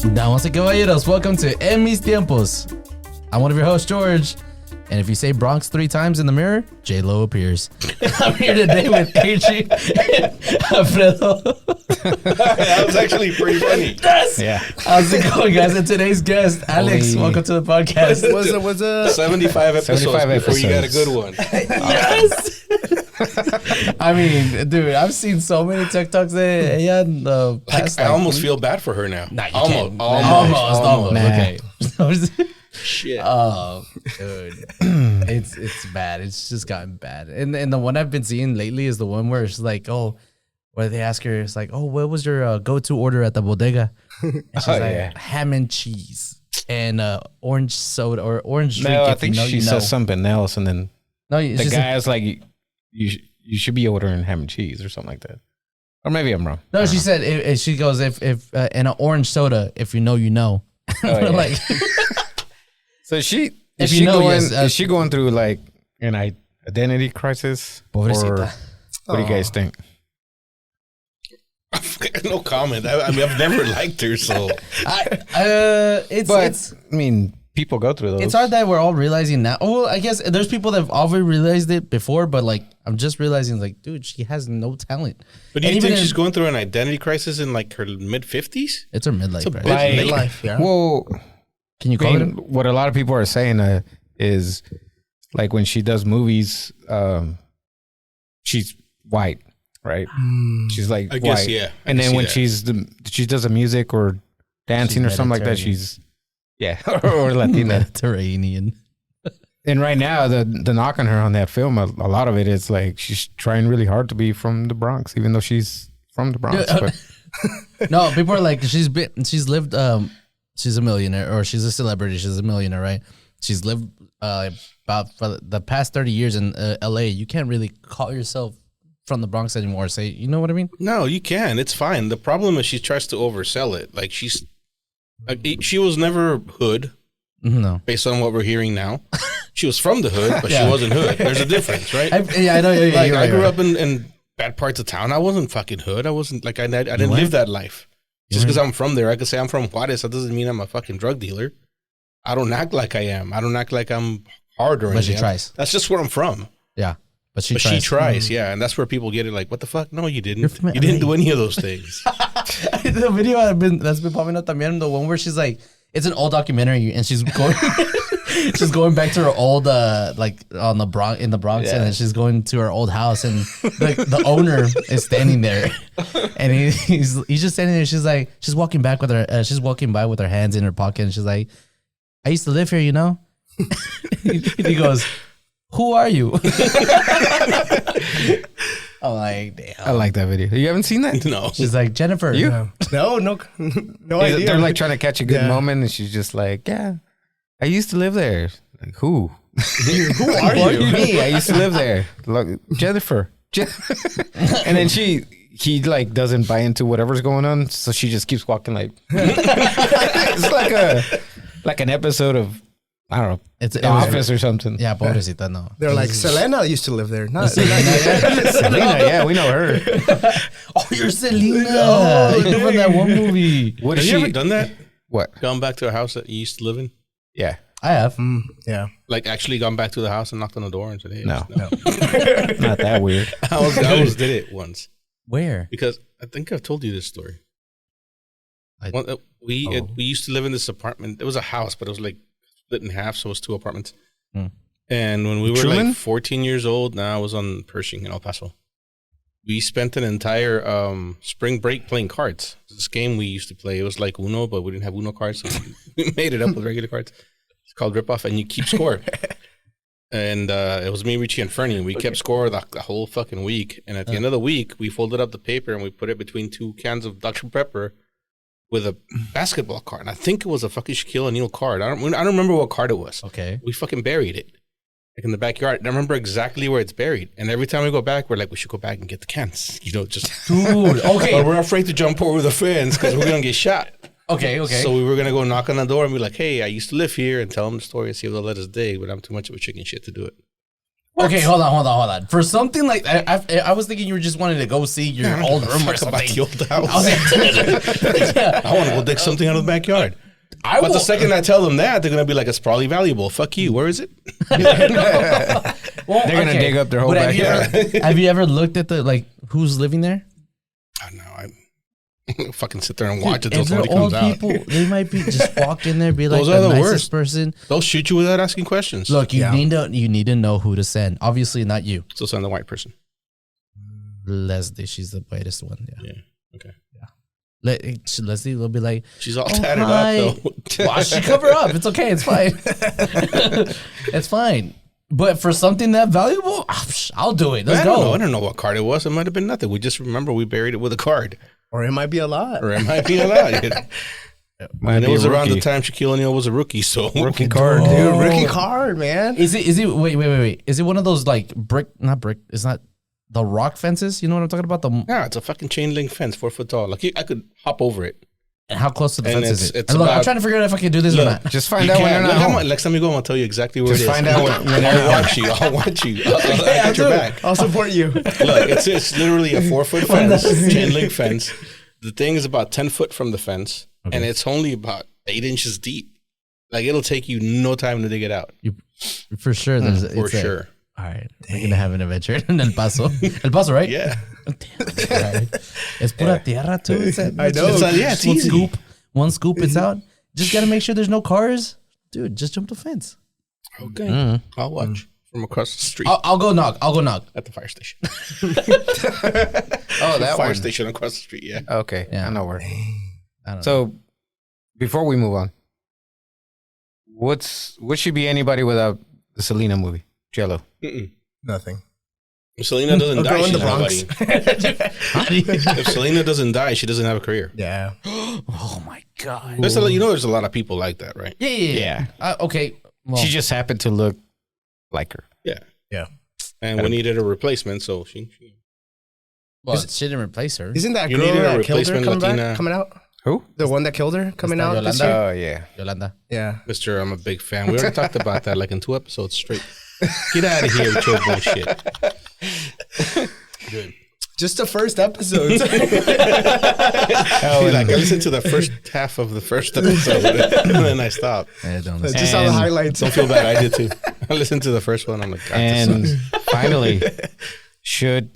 Damas y caballeros, welcome to En Mis Tiempos. I'm one of your hosts, George. And if you say Bronx 3 times in the mirror, J-Lo appears. I'm here today with Adrian and Alfredo. That was actually pretty funny. Yes! Yeah. How's it going, guys? And today's guest, Alex. Welcome to the podcast. Was a 75 episodes 75 before you got a episodes. good one. Yes! I mean, dude, I've seen so many TikToks that in the past. I almost feel bad for her now. Nah, you almost, can't. almost. Nah. Okay. Shit. Oh, dude, it's bad. It's just gotten bad. And the one I've been seeing lately is the one where it's like, oh, where they ask her, it's like, oh, what was your go-to order at the bodega? And she's like, ham and cheese and orange soda or orange drink. No, I if think you know, she you know. says something else, and then No, the guy's like, you should be ordering ham and cheese or something like that. Or maybe I'm wrong. no, she said if she goes if and an orange soda, if you know, you know. Oh, yeah. Like. So is she going through like an identity crisis? Pobrecita. Or what do you guys think? No comment. I mean, I've never liked her, so. It's I mean, people go through those. It's hard that we're all realizing now. Oh, I guess there's people that have already realized it before, but like I'm just realizing, like, dude, she has no talent. But do you And think even she's going through an identity crisis in like her mid-50s? It's her midlife, It's a right? bit Like, late. yeah. Well, Can you I call mean, it? what a lot of people are saying is like when she does movies, she's white, right? She's like I guess, white. yeah. I And can then see when that. she does a music or dancing She's or something like that, Mediterranean. or Latina. Mediterranean. And right now, the knock on her on that film, a lot of it is like she's trying really hard to be from the Bronx, even though she's from the Bronx. But No, people are like, she's lived, she's a millionaire or she's a celebrity. She's a millionaire, right? She's lived about for the past 30 years in LA. You can't really call yourself from the Bronx anymore. Say, you know what I mean? No, you can. It's fine. The problem is she tries to oversell it. Like she was never hood, No. based on what we're hearing now. She was from the hood, but Yeah. she wasn't hood. There's a difference, right? I know. Yeah, Like you're I right, grew you're up in bad parts of town. I wasn't fucking hood. I wasn't like I didn't live that life. Just because I'm from there, I could say I'm from Juarez. That doesn't mean I'm a fucking drug dealer. I don't act like I am. I don't act like I'm hard or But she anything. tries. That's just where I'm from. Yeah. But she But tries. she tries, yeah, and that's where people get it. Like, what the fuck? No, you didn't. You're from You didn't LA. do any of those things. The video that's been popping up también, the one where she's like, it's an old documentary and she's going she's going back to her old like on the Bronx in the Bronx and then she's going to her old house and the owner is standing there and he's just standing there. She's like she's walking by with her hands in her pocket and she's like, I used to live here, you know. And he goes, who are you? I'm like, damn. I like that video. You haven't seen that? No. She's like, Jennifer. You? No idea. They're like trying to catch a good Yeah. moment, and she's just like, "Yeah, I used to live there." Like, who? Who are you? Me. I used to live there. Look, Jennifer. And then he like doesn't buy into whatever's going on, so she just keeps walking like. It's like an episode of I don't know, It's The Office or something. Yeah, pobrecita, no. They're like, Selena used to live there. Not Selena, yeah, we know her. Oh, you're Selena. You're from that one movie. What Have is you she? ever done that? What? Gone back to a house that you used to live in? Yeah. I have. yeah. Like actually gone back to the house and knocked on the door and said, hey. No. Not that weird. I almost did it once. Where? Because I think I've told you this story. We used to live in this apartment. It was a house, but it was like split in half, so it was 2 apartments. And when we were Truman? like 14 years old, I was on Pershing in El Paso. We spent an entire spring break playing cards. This game we used to play, it was like Uno, but we didn't have Uno cards, so we made it up with regular cards. It's called Ripoff, and you keep score. And it was me, Richie, and Fernie. We kept score the whole fucking week. And at the end of the week, we folded up the paper and we put it between 2 cans of Dr. Pepper with a basketball card. And I think it was a fucking Shaquille O'Neal card. I don't remember what card it was. Okay. We fucking buried it. Like in the backyard. And I remember exactly where it's buried. And every time we go back, we're like, we should go back and get the cans. You know, just... Dude, okay. But we're afraid to jump over the fence because we're going to get shot. Okay. So we were going to go knock on the door and be like, hey, I used to live here, and tell them the story and see if they'll let us dig, but I'm too much of a chicken shit to do it. Okay, hold on. For something like I was thinking you were just wanting to go see your old room or something. The old house. I was like, yeah. I want to go dig something out of the backyard. I But will, the second I tell them that, they're gonna be like, "It's probably valuable." Fuck you. Where is it? well, They're gonna dig up their whole But backyard. have you ever looked at the who's living there? I know. I fucking sit there and watch it If until they're somebody old comes people, out. they might be just walk in there, be like Those the are the nicest worst. person. They'll shoot you without asking questions. Look, you need to know who to send. Obviously, not you, So send the white person. Leslie. She's the whitest one. Yeah. Yeah. Okay. Leslie will be like, She's all "Oh, tattered hi." up though. Well, she cover up. It's okay. It's fine. It's fine. But for something that valuable, I'll do it. Let's I go. don't know what card it was. It might have been nothing. We just remember we buried it with a card, Or it might be a lot. or it might be a lot. Might And it be was a around the rookie. time Shaquille O'Neal was a rookie. So Rookie card. Dude, rookie card, man. Is it? Wait. Is it one of those like not brick? It's not the rock fences. You know what I'm talking about? Yeah, it's a fucking chain link fence, 4 foot tall. Like I could hop over it. And how close to the And fence is it's- it? it's And look, I'm about- trying to figure out if I can do this or Look, not. Just find You out when can't. they're Look, not home. next time you go, I'll tell you exactly where Just it is. find out when they're I'll home. watch you. I'll watch you. I got your back. I'll support you. Look, it's literally a 4 foot fence, chain link fence. The thing is about 10 foot from the fence, and it's only about 8 inches deep. Like it'll take you no time to dig it out. For sure. For sure. All right. We're going to have an adventure in El Paso. El Paso, right? Yeah. Right. It's pura tierra too. I know. It's yeah, it's One easy. scoop. One scoop, it's out. Just got to make sure there's no cars. Dude, just jump the fence. Okay. I'll watch from across the street I'll go knock. at the fire station. Oh, that Fire one. station across the street. Yeah. Okay, Yeah. I know where. I don't know. So, before we move on, would she be anybody without the Selena movie? Jello. Nothing. If Selena doesn't A die, girl in she's the Bronx. nobody. If Selena doesn't die, she doesn't have a career. Yeah. Oh my God. There's there's a lot of people like that, right? Yeah. Okay. Well, She just happened to look like her. Yeah. Yeah. And we needed a replacement, so she well, she didn't replace her. Isn't that You girl needed a that killed her replacement Latina. coming out? Who? The one that killed her coming Esta out this Yolanda? year? Oh yeah. Yolanda. Yeah. Mr. I'm a big fan. We already talked about that like in 2 episodes straight. Get out of here with your bullshit. Good. Just the first episode. He's like, I listened to the first half of the first episode and then I stopped. Yeah, don't listen. Just all the And- highlights. Don't feel bad. I did too. I listened to the first one. I'm like, God, this And sucks. finally, should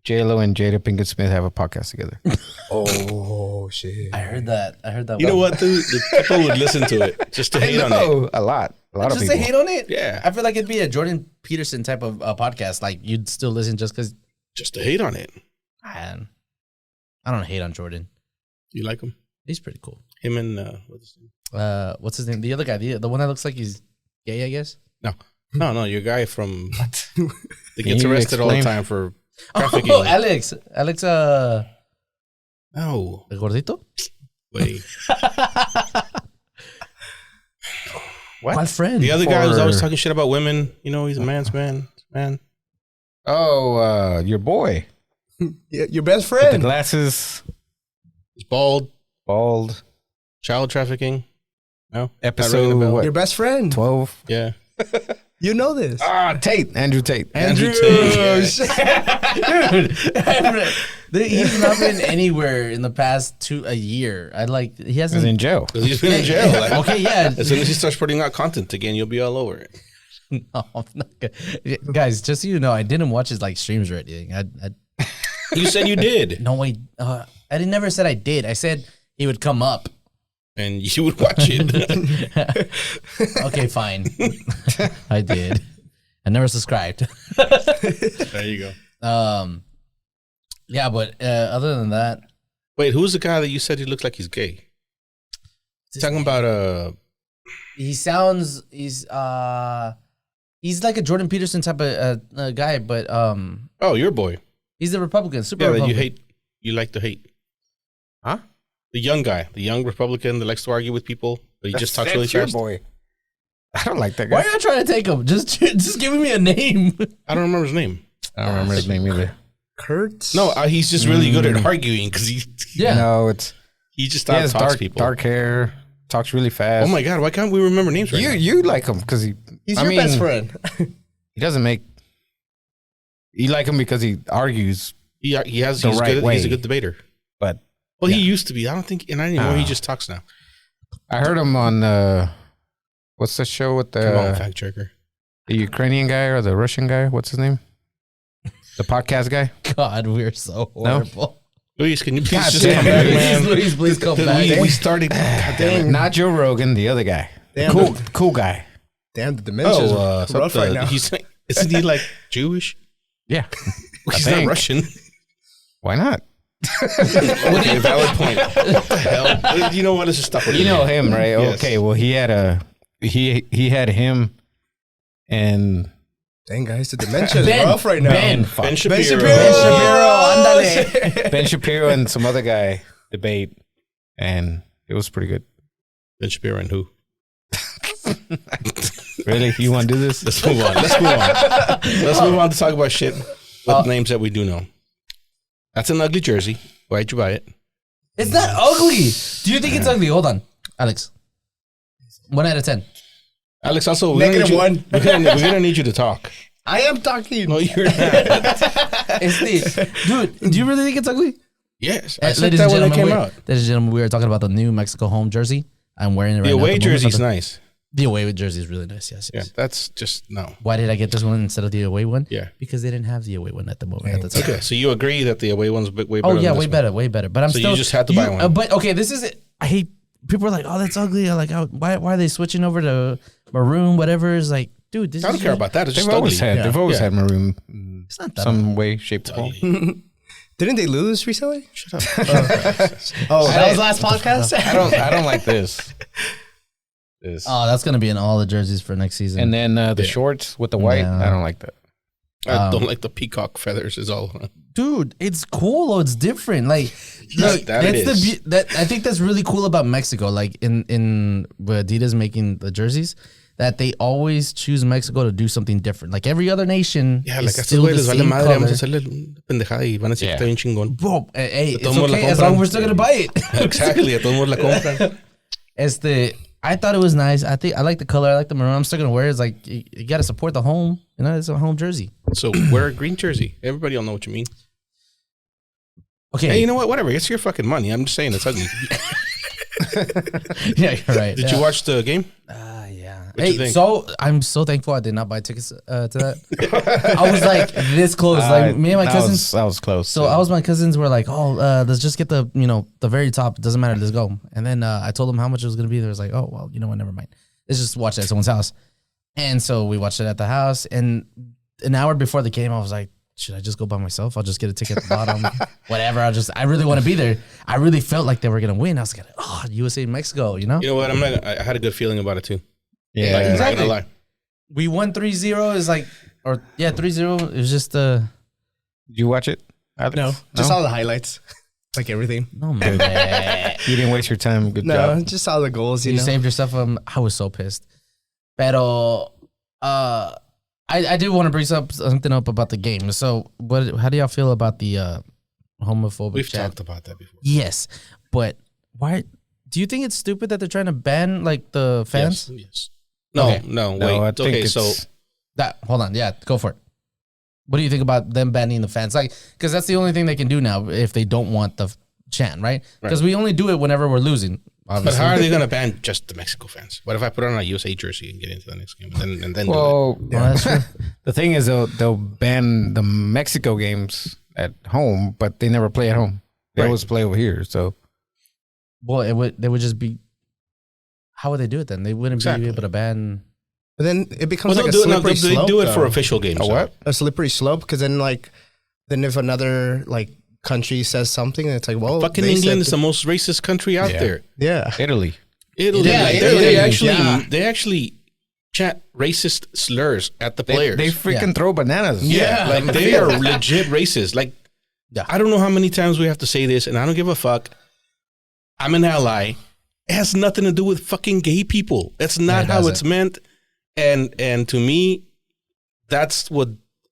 J-Lo and Jada Pinkett Smith have a podcast together? Oh, shit. I heard that. You know what, dude? The people would listen to it just to hate on it. a lot of Just people. to hate on it? Yeah. I feel like it'd be a Jordan Peterson type of podcast. Like you'd still listen just because. Just to hate on it. I don't hate on Jordan. You like him? He's pretty cool. Him and what's his name? What's his name? The other guy, the one that looks like he's gay, I guess. No, your guy from that Can gets you arrested all the explain? time for trafficking. Oh, Alex, No, el gordito. wait. My friend. The other guy was For- always talking shit about women. You know, he's a man's man. Oh, your boy. Your best With the friend. glasses, He's bald. bald. Child trafficking. No, ringing a Episode bell. what? Your best friend. 12. Yeah. You know this. Tate. Andrew Tate. Andrew Tate. Oh, Yeah. Dude, he's not been anywhere in the past a year. He He's hasn't. in jail. 'Cause he's been in jail. Like, Okay, yeah. as soon as he starts putting out content again, you'll be all over it. No, I'm not gonna. Guys, just so you know, I didn't watch his streams or anything. You said you did, No, I never said I did. I said he would come up. and you would watch it. Okay, fine. I did. I never subscribed. There you go. Yeah, but other than that, Wait, who's the guy that you said he looks like he's gay? Talking about he's like a Jordan Peterson type of guy, but oh, your boy. he's a Republican, super Yeah, that you Republican. you like to hate. Huh? The young guy, the young Republican that likes to argue with people, but he just talks really your fast. boy. I don't like that Why guy. are you trying to take him? Just giving me a name. I don't remember his name. I don't remember his name either. Kurtz? No, he's just really good at arguing because Yeah. No, it's he just he has talks dark, people. dark hair, talks really fast. Oh my god, why can't we remember names right now? You like him because He's I your mean, best friend. he doesn't make You like him because he argues, He's right good. way. He's a good debater. but Well, he used to be. I don't think, and not anymore. He just talks now. I heard him on what's the show with Come on, the fact checker. Ukrainian guy or the Russian guy? What's his name? The podcast guy? God, we're so horrible. Luis, can you please God just damn, come back, Luis. man? Please come back. We started. God damn it. Not Joe Rogan, the other guy. Damn. Cool guy. Damn, the dementia's rough right now. Isn't he like Jewish? Yeah. He's I not think. Russian. Why not? Okay, valid point. What the hell? You know what? Let's just stop with You it. know him, right? Yes. Okay, well he had him and Dang, guys, the dementia's Ben. rough right now. Ben. Ben Shapiro. Ándale. Ben Shapiro and some other guy debate, and it was pretty good. Ben Shapiro and who? Really? You want to do this? Let's move on. Let's move on to talk about shit with names that we do know. That's an ugly jersey. Why'd you buy it? It's not ugly. Do you think it's ugly? Hold on, Alex. 1 out of 10. Alex, also, -1. We're gonna need you to talk. I am talking. No, you're not. Dude, do you really think it's ugly? Yes, I said Ladies that and when it gentlemen, came out. ladies and gentlemen, we are talking about the new Mexico home jersey. I'm wearing it right The now. away at the moment. jersey's nice. The away jersey is really nice. Yes, Yeah, yes. that's just no. Why did I get this one instead of the away one? Yeah. Because they didn't have the away one at the moment. At the time. Okay, so you agree that the away one's way better? Oh than yeah, this way one. better, way better. But I'm So still. you just had to buy one. But okay, this is it. I hate people are like, oh, that's ugly. I'm like, oh, why are they switching over to maroon? Whatever is like, dude, this I don't is care about that. It's just They've always ugly. had. They've always Yeah. had maroon. In It's not that some way, shape, or form. Didn't they lose recently? Shut up. Oh, that was last podcast? I don't like this. Oh, that's gonna be in all the jerseys for next season. And then the shorts with the white. No. I don't like that. I don't like the peacock feathers. Is all. dude, it's cool. Though. It's different. Like, look, that it that's is. that I think that's really cool about Mexico. Like in Adidas making the jerseys, that they always choose Mexico to do something different. Like every other nation, Yeah, is like a estos still the güeyes les vale same madre. Vamos a color. hacerle una pendejada y van a decir que Yeah. está bien chingón. Bro, hey, it's todos modos la okay as compran. long as we're still gonna buy it. Exactly. A todos modos la compran. I thought it was nice. I like the color. I like the maroon. I'm still gonna wear it. It's like you got to support the home. You know, it's a home jersey. So wear a green jersey. Everybody will know what you mean. Okay. Hey, you know what? Whatever. It's your fucking money. I'm just saying it's ugly. Yeah, you're right. Did you watch the game? Yeah. What'd you Hey, think? so I'm so thankful I did not buy tickets to that. I was like this close. Like me and my cousins. That was close. So my cousins were like, "Oh, let's just get the the very top. It doesn't matter. Let's go." And then I told them how much it was gonna be. They was like, "Oh, well, you know what? Never mind. Let's just watch it at someone's house." And so we watched it at the house. And an hour before the game, I was like, "Should I just go by myself? I'll just get a ticket at the bottom. Whatever. I really want to be there. I really felt like they were gonna win. I was like, oh, USA Mexico. You know, You know what? I had a good feeling about it too. yeah, Like, I'm not exactly. gonna lie. we won 3-0. Is like, 3-0. It was just Did you watch it? No, just saw the highlights. Like everything. no man. You didn't waste your time. Good No, job. just saw the goals, you You know. saved yourself. I was so pissed. Pero, I do want to bring something up about the game. So, how do y'all feel about the homophobic We've chat? talked about that before. Yes, but why? Do you think it's stupid that they're trying to ban like the fans? Yes. No, Okay. no, wait. No, I think Okay, it's, so Hold on. Yeah, go for it. What do you think about them banning the fans? Like, because that's the only thing they can do now if they don't want the chant, right? Because we only do it whenever we're losing. but Obviously. how are they gonna ban just the Mexico fans? What if I put on a USA jersey and get into the next game and then do well, Well, that's true. the thing is they'll ban the Mexico games at home, but they never play at home. They Right. always play over here. So Well, they would just be. How would they do it then? They wouldn't Exactly. be able to ban. But then it it? becomes Well, like a they'll do it, no, slippery they slope. do it for though. official games. a what? A slippery slope, because then if another like country says something, it's like, well, Fucking they said England is to- the most racist country out Yeah. there. yeah. Italy. Italy, Yeah, they Italy, actually chat racist slurs at the players. They freaking throw bananas. Yeah, like they are legit racist. Like, Yeah. I don't know how many times we have to say this, and I don't give a fuck. I'm an ally. It has nothing to do with fucking gay people. That's not it how doesn't. it's meant. And to me, that's what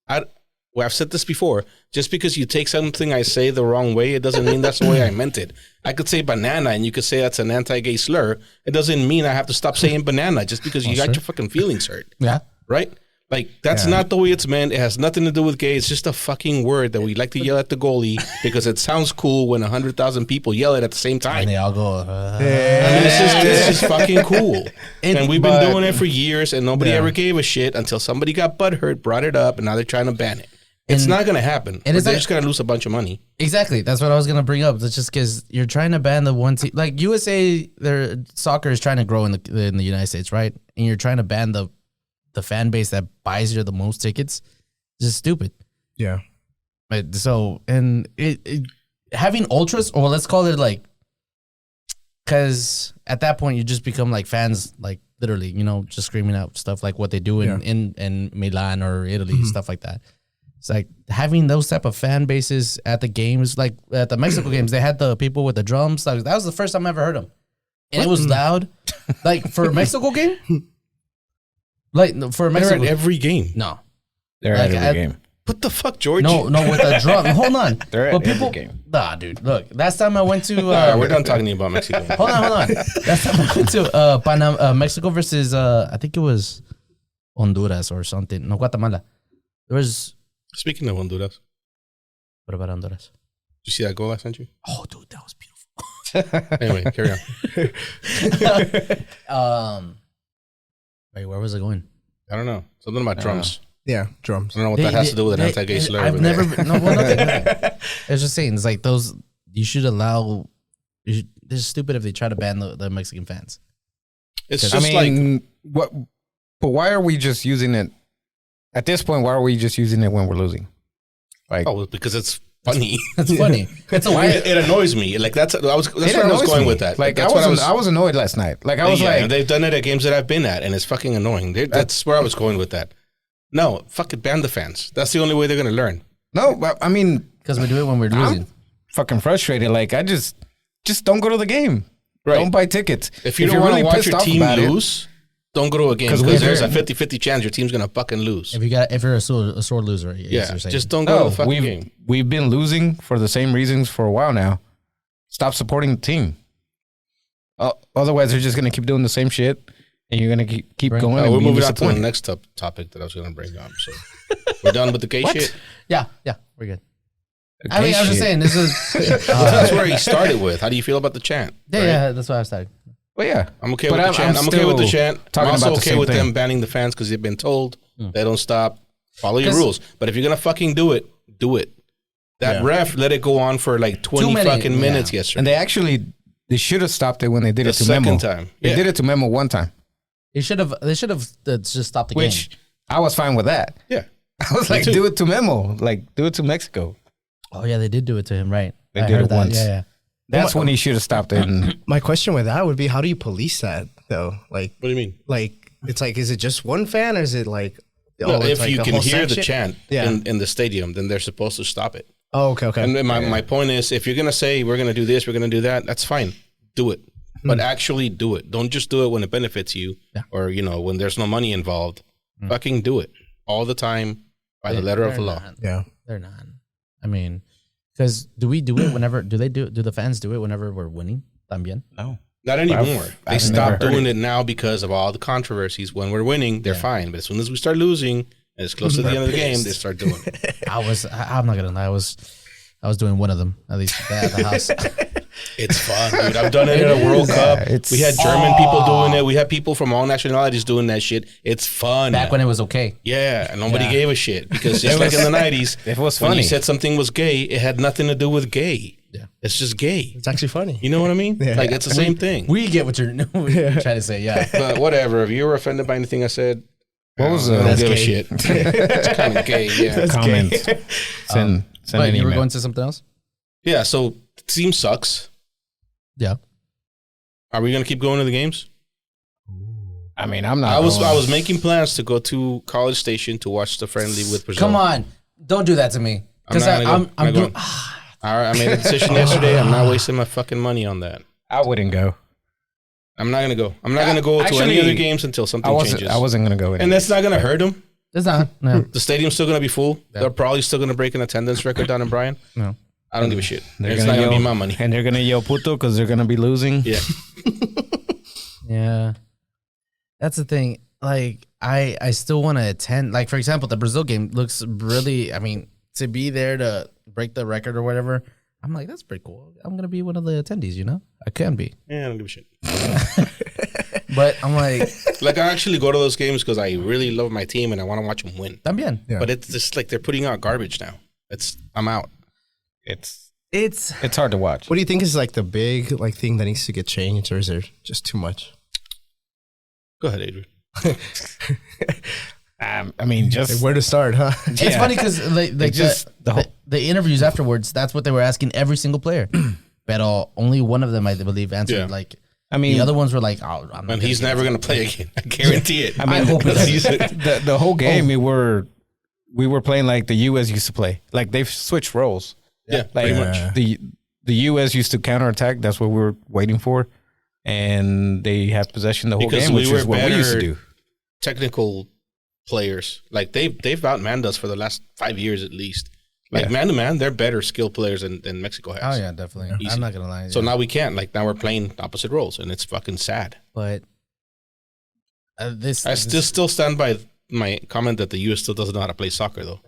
I've said this before. Just because you take something I say the wrong way, it doesn't mean that's the way I meant it. I could say banana, and you could say that's an anti-gay slur. It doesn't mean I have to stop saying banana just because you got your fucking feelings hurt. Yeah. Right? Like, that's not the way it's meant. It has nothing to do with gay. It's just a fucking word that we like to yell at the goalie because it sounds cool when 100,000 people yell it at the same time. And they all go, It's just fucking cool. And we've been doing it for years, and nobody ever gave a shit until somebody got butthurt, brought it up, and now they're trying to ban it. It's not going to happen. And they're just going to lose a bunch of money. Exactly. That's what I was going to bring up. It's just because you're trying to ban the one team. Like, USA, their soccer is trying to grow in the United States, right? And you're trying to ban the fan base that buys you the most tickets. It's just stupid. Yeah. But so, and having ultras, or let's call it like, because at that point you just become like fans, like literally, just screaming out stuff like what they do in Milan or Italy, stuff like that. It's like having those type of fan bases at the games, like at the Mexico games, they had the people with the drums. Like, that was the first time I ever heard them, and it was loud. Like for a Mexico game. Like for Mexico, they're at every game. No, They're at every game. What the fuck, George? No, with the drum. Hold on. They're at every game. Nah, dude. Look, last time I went to. We're done talking about Mexico. Hold on. Last time I went to Mexico versus I think it was Honduras or something. No, Guatemala. There was. Speaking of Honduras, what about Honduras? Did you see that goal I sent you? Oh, dude, that was beautiful. Anyway, carry on. Wait, where was it going? I don't know. Something about drums. Yeah, drums. I don't know what that has to do with an anti-gay slur. I've never. No, well, nothing. It's just saying. It's like those. You should allow. It's stupid if they try to ban the Mexican fans. It's just what? But why are we just using it? At this point, why are we just using it when we're losing? Like, because it's funny. It's funny. It's a weird. It annoys me. Like that's where I was going with that. Like I was annoyed last night. Like I was like, they've done it at games that I've been at, and it's fucking annoying. That's where I was going with that. No, fuck it, ban the fans. That's the only way they're gonna learn. No, but I mean, because we do it when we're losing. I'm fucking frustrated. Like I just don't go to the game. Right. Don't buy tickets. If you don't want to watch your team lose, don't go to a game because there's a 50-50 chance your team's gonna fucking lose. If you're a sore loser, just don't go to the fucking game. We've been losing for the same reasons for a while now. Stop supporting the team. Otherwise, they're just gonna keep doing the same shit, and you're gonna keep going. We're moving on to the next topic that I was gonna bring up. So we're done with the gay shit. Yeah, we're good. I was just saying this is. That's where he started with. How do you feel about the chant? Yeah, that's why I started. Well, yeah, I'm okay with the chant. I'm okay with the chant. I'm also okay with them banning the fans because they've been told they don't stop. Follow your rules. But if you're gonna fucking do it, do it. That ref let it go on for like 20 fucking minutes yesterday. And they should have stopped it when they did it to Memo. Time. They did it to Memo one time. They should have just stopped the game. Which I was fine with that. Yeah, I was like, do it to Memo, like do it to Mexico. Oh yeah, they did do it to him, right? They did it once. Yeah. That's when he should have stopped it. And my question with that would be, how do you police that though? Like, what do you mean? Like, it's like, is it just one fan or is it like? If you can hear the chant in the stadium, then they're supposed to stop it. Oh, okay. And my point is, if you're gonna say we're gonna do this, we're gonna do that, that's fine. Do it, but actually do it. Don't just do it when it benefits you, or when there's no money involved. Fucking do it all the time by the letter of the law. Yeah, they're not. I mean. Because do we do it whenever? Do the fans do it whenever we're winning? También? No, not anymore. They stopped doing it now because of all the controversies. When we're winning, they're fine, but as soon as we start losing, and it's close to the end of the game, they start doing it. I'm not gonna lie. I was doing one of them at least at the house. It's fun, dude. I've done it at a World Cup. We had German people doing it. We had people from all nationalities doing that shit. It's fun. Back when it was okay. Yeah, and nobody gave a shit because just like in the 90s, it was funny. When you said something was gay, it had nothing to do with gay. Yeah, it's just gay. It's actually funny. You know what I mean? Yeah. Like it's the same thing. We get what you're trying to say. Yeah, but whatever. If you were offended by anything I said, what was I don't give a shit. It's kind of gay. Yeah, comment. Send an you email. were going to something else? Yeah. So the team sucks. Yeah. Are we gonna keep going to the games? I mean, I'm not. I was making plans to go to College Station to watch the friendly with Brazil. Come on, don't do that to me. Because I'm doing. I made a decision yesterday. I'm not wasting my fucking money on that. I wouldn't go. I'm not gonna go. I'm not gonna go to any other games until something changes. I wasn't gonna go. And that's not gonna hurt them. It's not. No. The stadium's still gonna be full. Yeah. They're probably still gonna break an attendance record down in Bryan. No. I don't give a shit. It's not going to be my money. And they're going to yell puto because they're going to be losing. Yeah. Yeah. That's the thing. like I still want to attend. Like for example, the Brazil game looks really. I mean, to be there to break the record or whatever, I'm like, that's pretty cool. I'm gonna be one of the attendees. You know, I can be. Yeah, I don't give a shit. But I'm like, I actually go to those games because I really love my team and I want to watch them win. también. Yeah. But it's just like they're putting out garbage now. I'm out. It's hard to watch. What do you think is like the big like thing that needs to get changed, or is there just too much? Go ahead, Adrian. I mean, just Where to start, huh? It's funny because like just the interviews afterwards, that's what they were asking every single player. But only one of them, I believe, answered. Yeah. Like, I mean, the other ones were like, "Oh, I'm not." And he's never going to play again. I guarantee it. I mean, hope it the whole game we were playing like the U.S. used to play. Like they've switched roles. Yeah, Like pretty much. the U.S. used to counterattack. That's what we were waiting for, and they have possession the whole Because game, which we were is what we used to better- do. Technical players. Like they've outmanned us for the last 5 years at least. Like man to man, they're better skill players than Mexico has. Oh yeah, definitely. Easy. I'm not gonna lie. So now we can't. Like now we're playing opposite roles, and it's fucking sad. but this I still stand by my comment that the U.S. still doesn't know how to play soccer, though.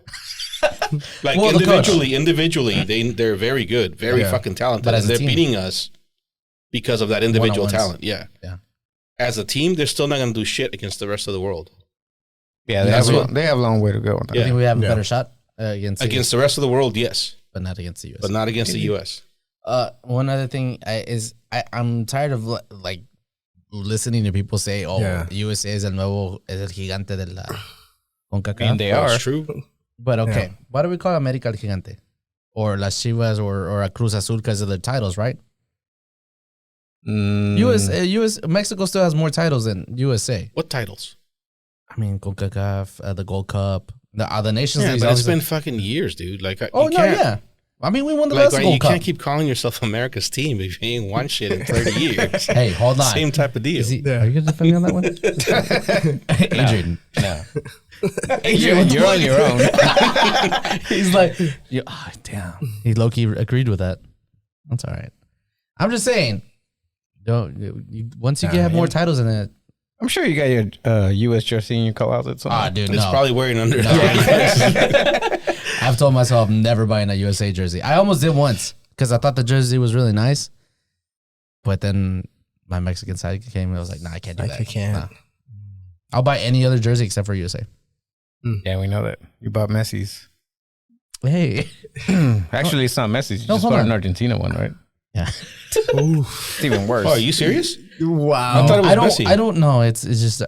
Like Well, the coach. individually, they're very good, very Yeah. fucking talented. But as And a they're team- beating us because of that individual One-on-ones. talent. Yeah. Yeah. As a team, they're still not going to do shit against the rest of the world. Yeah, That's they have a long way to go on that. I think we have a Yeah. better shot against Against the rest of the world, yes, but not against the US. but not against the U.S. One other thing I'm tired of like listening to people say, "Oh, Yeah. USA es el gigante de la CONCACAF." And they That's are. true. But okay, why do we call America el gigante, or las Chivas, or a Cruz Azul because of their titles, right? US Mexico still has more titles than USA. What titles? I mean, CONCACAF, the Gold Cup, the Nations Yeah, League. but it's been fucking years, dude. Like, Oh you no, can't- yeah. I mean, we won the Like, last you Gold Cup. can't keep calling yourself America's team if you ain't won shit in 30 years. Hey, hold on. Same type of deal. Are you gonna defend me on that one? Adrian. No. Adrian, You're on your own. He's like, damn. He low key agreed with that. That's all right. I'm just saying, once you get more titles in it. I'm sure you got your U.S. jersey in your closet somewhere. Dude, It's no. probably wearing under. I've told myself I'm never buying a USA jersey. I almost did once because I thought the jersey was really nice, but then my Mexican side came and I was like, nah, I can't do that. I can't. Nah. I'll buy any other jersey except for USA. Yeah, we know that. You bought Messi's. Hey. Actually, it's not Messi's. You No, just hold bought on. an Argentina one, right? Yeah. It's even worse. Oh, are you serious? Wow. I thought it was Messi. I don't know. It's just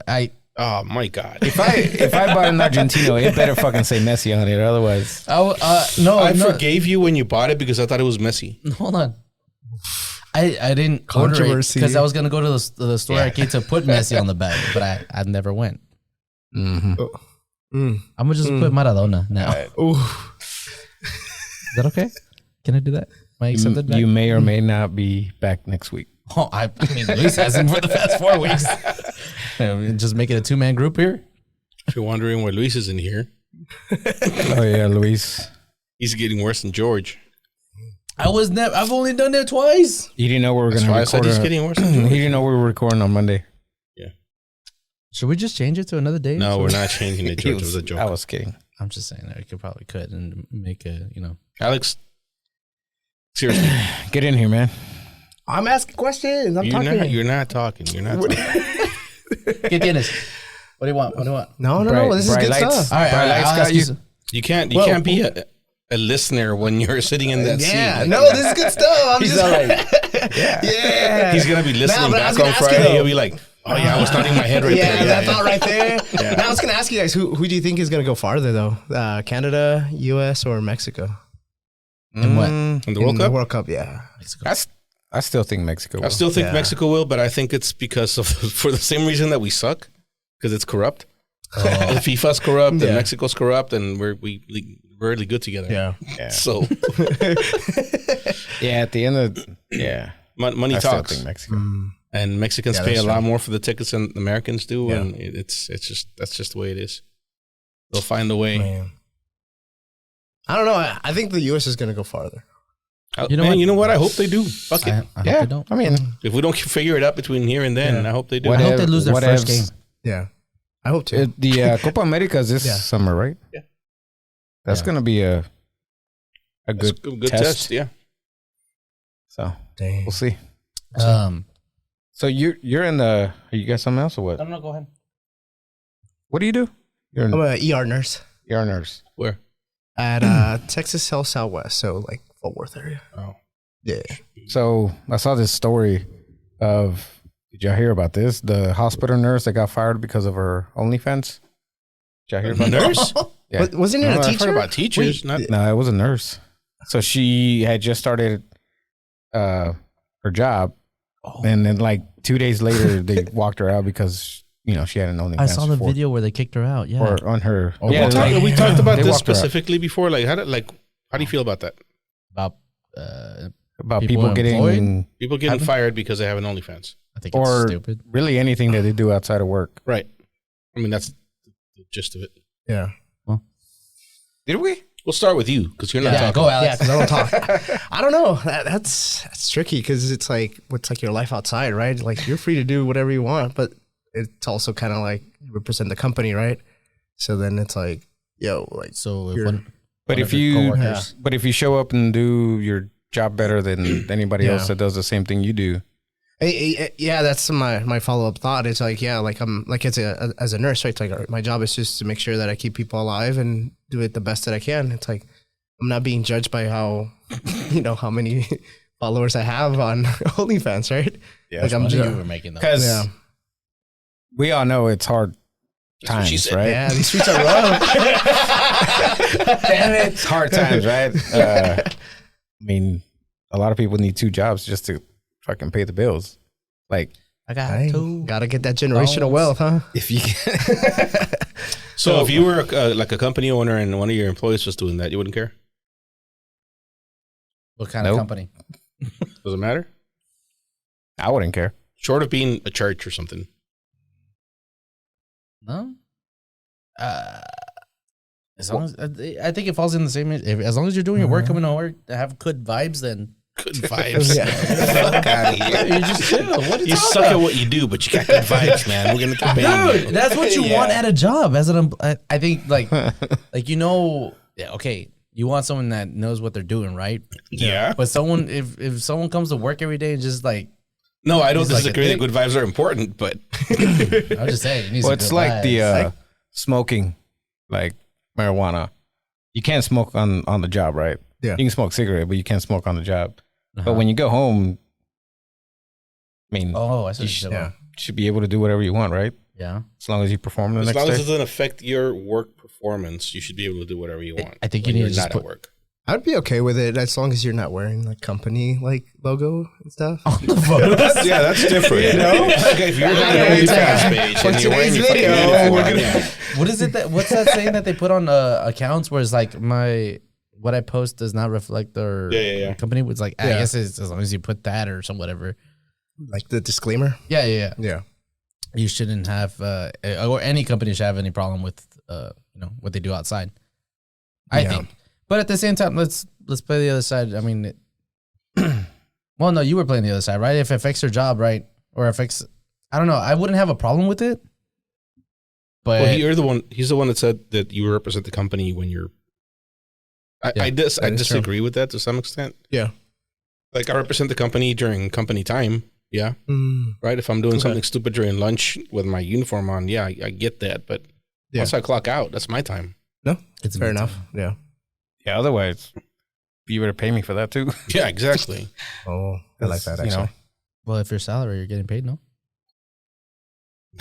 Oh my god! If I bought an Argentino, it better fucking say Messi on it. Otherwise, I forgave you when you bought it because I thought it was Messi. Hold on. I didn't order it Controversy. because I was gonna go to the store arcade to put Messi on the bag, but I never went. mm-hmm. I'm gonna just put Maradona now. Ooh. Is that okay? Can I do that? Am I accepted back? you may or may not be back next week. Oh, I mean, Luis hasn't for the past 4 weeks. Just make it a 2-man group here. If you're wondering why Luis isn't here, Oh yeah, Luis. he's getting worse than George. I've only done it twice. He didn't know we were That's going to why I said record. he's getting worse than He George. didn't know we were recording on Monday. Should we just change it to another day? No, we're not changing it, George. It was a joke. I was kidding. I'm just saying that we probably could and make a, Alex, seriously, Get in here, man. I'm asking questions. I'm talking. you're not talking. You're not talking. Get Dennis. What do you want? No. This is Bright good lights. stuff. All right, Bright lights I'll got ask you. some- You can't be a listener when you're sitting in that seat. Yeah. Like, No, this is good stuff. I'm He's just all like, yeah. he's gonna be listening but I was back gonna on ask you, Friday. though. He'll be like, "Oh yeah, I was nodding my head right Yeah, there." that thought right there. Now I was gonna ask you guys, who do you think is gonna go farther though? Canada, U.S. or Mexico? And what? In the World In Cup, The World Cup, yeah. I still think Mexico will. I still think Yeah. Mexico will, but I think it's because of for the same reason that we suck, because it's corrupt. Oh. The FIFA's corrupt, and Yeah. Mexico's corrupt, and we're really good together. Yeah. So Yeah, at the end of money I still talks, think Mexico. and Mexicans Yeah, pay a that's lot true. more for the tickets than Americans do, Yeah. and that's just the way it is. They'll find a way. Man. I don't know. I think the U.S. is gonna go farther. You know what? You know what? I hope they do. Fuck it. I hope Yeah, they don't. I mean, If we don't figure it out between here and then, I hope they do. What I hope if- they lose their what first ifs- game. Yeah. I hope to. The Copa America is this summer, right? Yeah. That's gonna be a That's good good test. Yeah. So Dang. we'll see. Um, So you're in the. You got something else or what? no, go ahead. What do you do? You're I'm an a ER nurse ER nurse. Where? at Texas Health Southwest, so like Fort Worth area. Oh. Yeah. So I saw this story of. Did y'all hear about this? The hospital nurse that got fired because of her OnlyFans. Did y'all hear about that? Nurse? Yeah. Wasn't it No, a I've heard teacher? about teachers. Not No, it was a nurse. So she had just started her job, and then like 2 days later they walked her out because she had an OnlyFans. I saw the video where they kicked her out. Yeah. or on her. Oh, yeah, well, we talked about they this walked her out. specifically before. Like, how do you feel about that? About About people people getting employed? People getting fired because they have an OnlyFans. I think it's or stupid. really anything that they do outside of work. Right. I mean, that's the gist of it. Yeah. Did we? We'll start with you because you're not Yeah, talking. go Yeah, Alex. because I don't talk. I don't know. That's tricky because it's like what's like your life outside, right? Like you're free to do whatever you want, but it's also kind of like you represent the company, right? So then it's like, yo, like So You're- But one if of your you coworkers- but if you show up and do your job better than anybody Yeah. else that does the same thing you do, yeah, that's my follow up thought. It's like, yeah, like I'm like as a nurse, right? It's like my job is just to make sure that I keep people alive and do it the best that I can. It's like I'm not being judged by how how many followers I have on OnlyFans, right? Yeah, like I'm What just, you were making though. because yeah, we all know it's hard That's what she times, said. right? yeah. These streets are rough. Damn it, it's hard times, right? I mean, a lot of people need 2 jobs just to fucking pay the bills. Like, I got Dang, two. gotta get that generational Balls. wealth, huh? if you can, So if you were like a company owner and one of your employees was doing that, you wouldn't care? What kind Nope. of company? Does it matter? I wouldn't care. Short of being a church or something. No. As long as I think it falls in the same. As long as you're doing your work, coming to work, have good vibes, then Good vibes. Yeah. Fuck out of here. you just chill. What You suck at what you do, but you got good vibes, man. We're gonna keep paying you. Dude, that's what you Yeah. want at a job. As an, I think like yeah, okay, you want someone that knows what they're doing, right? Yeah. But someone, if someone comes to work every day and just like, No, I don't He's like disagree a that dick. good vibes are important, but I'm just saying, it needs Well, some it's good like the vibes. smoking, like marijuana. You can't smoke on the job, right? Yeah. You can smoke cigarette, but you can't smoke on the job. Uh-huh. But when you go home, I mean, Oh, I see. you what you're saying. should be able to do whatever you want, right? Yeah, As long as you perform the as next long as day. it doesn't affect your work performance, you should be able to do whatever you want. I think when you need you're to just not put- at work. I'd be okay with it as long as you're not wearing like company like logo and stuff. on the photos. Yeah, that's different. You know, okay, if you're not on your OnlyFans page and you're wearing your fucking video, uniform, we're gonna- yeah. What is it that? What's that saying that they put on accounts where it's like what I post does not reflect their Yeah. company? It's like I Yeah. guess it's as long as you put that or some whatever. Like the disclaimer. Yeah. Yeah. You shouldn't have or any company should have any problem with what they do outside. I Yeah. think, but at the same time, let's play the other side. I mean, well, no, you were playing the other side, right? If it affects your job, right, or affects, I don't know. I wouldn't have a problem with it. But Well, you're the one. He's the one that said that you represent the company when you're. I that is disagree with that to some extent. Yeah. Like I represent the company during company time. Yeah, Mm, right. If I'm doing Okay. something stupid during lunch with my uniform on, yeah, I get that. But Yeah. once I clock out, that's my time. no, it's fair me enough. too. Yeah. Yeah, otherwise, you better pay me for that too. Yeah, exactly. Oh, I like that You actually. know, Well, if your salary, you're getting paid, no?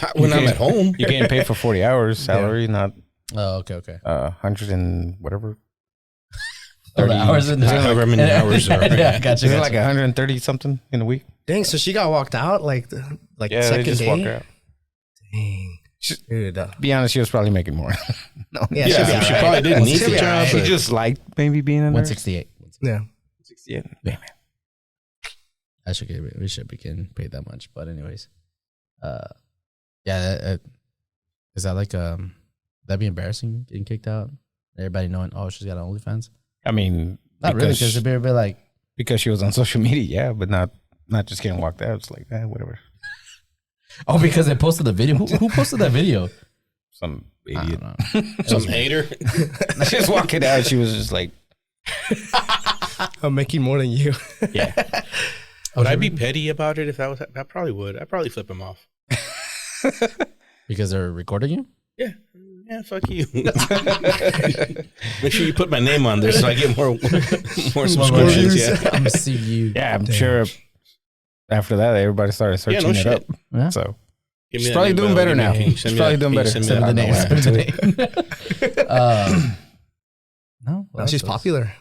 Not when You I'm can- at home. you're getting paid for 40 hours salary, not Oh, okay. 100 and whatever. Oh, the hours in the However many hours are. yeah, gotcha. Is it like 130 something in a week? Dang, so she got walked out like Yeah, they second just day. walk out. Dang. She- Dude, Be honest, she was probably making more. No. yeah, Yeah, she'll be she all right. probably didn't need She'll the be job. all right. She just liked maybe being a nurse. 168. Yeah. 68. Damn it. I should get. We should be getting paid that much. But anyways, is that like that'd be embarrassing getting kicked out? Everybody knowing, oh, she's got an OnlyFans. I mean, Not really, because it'd be a bit like, because she was on social media, yeah, but not just getting walked out. It's like, whatever. oh, because they posted the video. Who posted that video? some I idiot. don't know. Some hater. She was walking out. She was just like, I'm making more than you. yeah. Would I be petty about it if that was? I probably would. I'd probably flip him off. Because they're recording you? Yeah. Yeah, fuck you. Make sure you put my name on there so I get more subscriptions. Yeah. I'm gonna see you. Yeah, I'm sure after that, everybody started searching no it shit. up. Yeah. So Give me she's that probably name, doing bro. better Give me- now. can you She's send me probably that- doing can you better. send me Send me the that? name. Send Send me me the name. No, No, she's popular.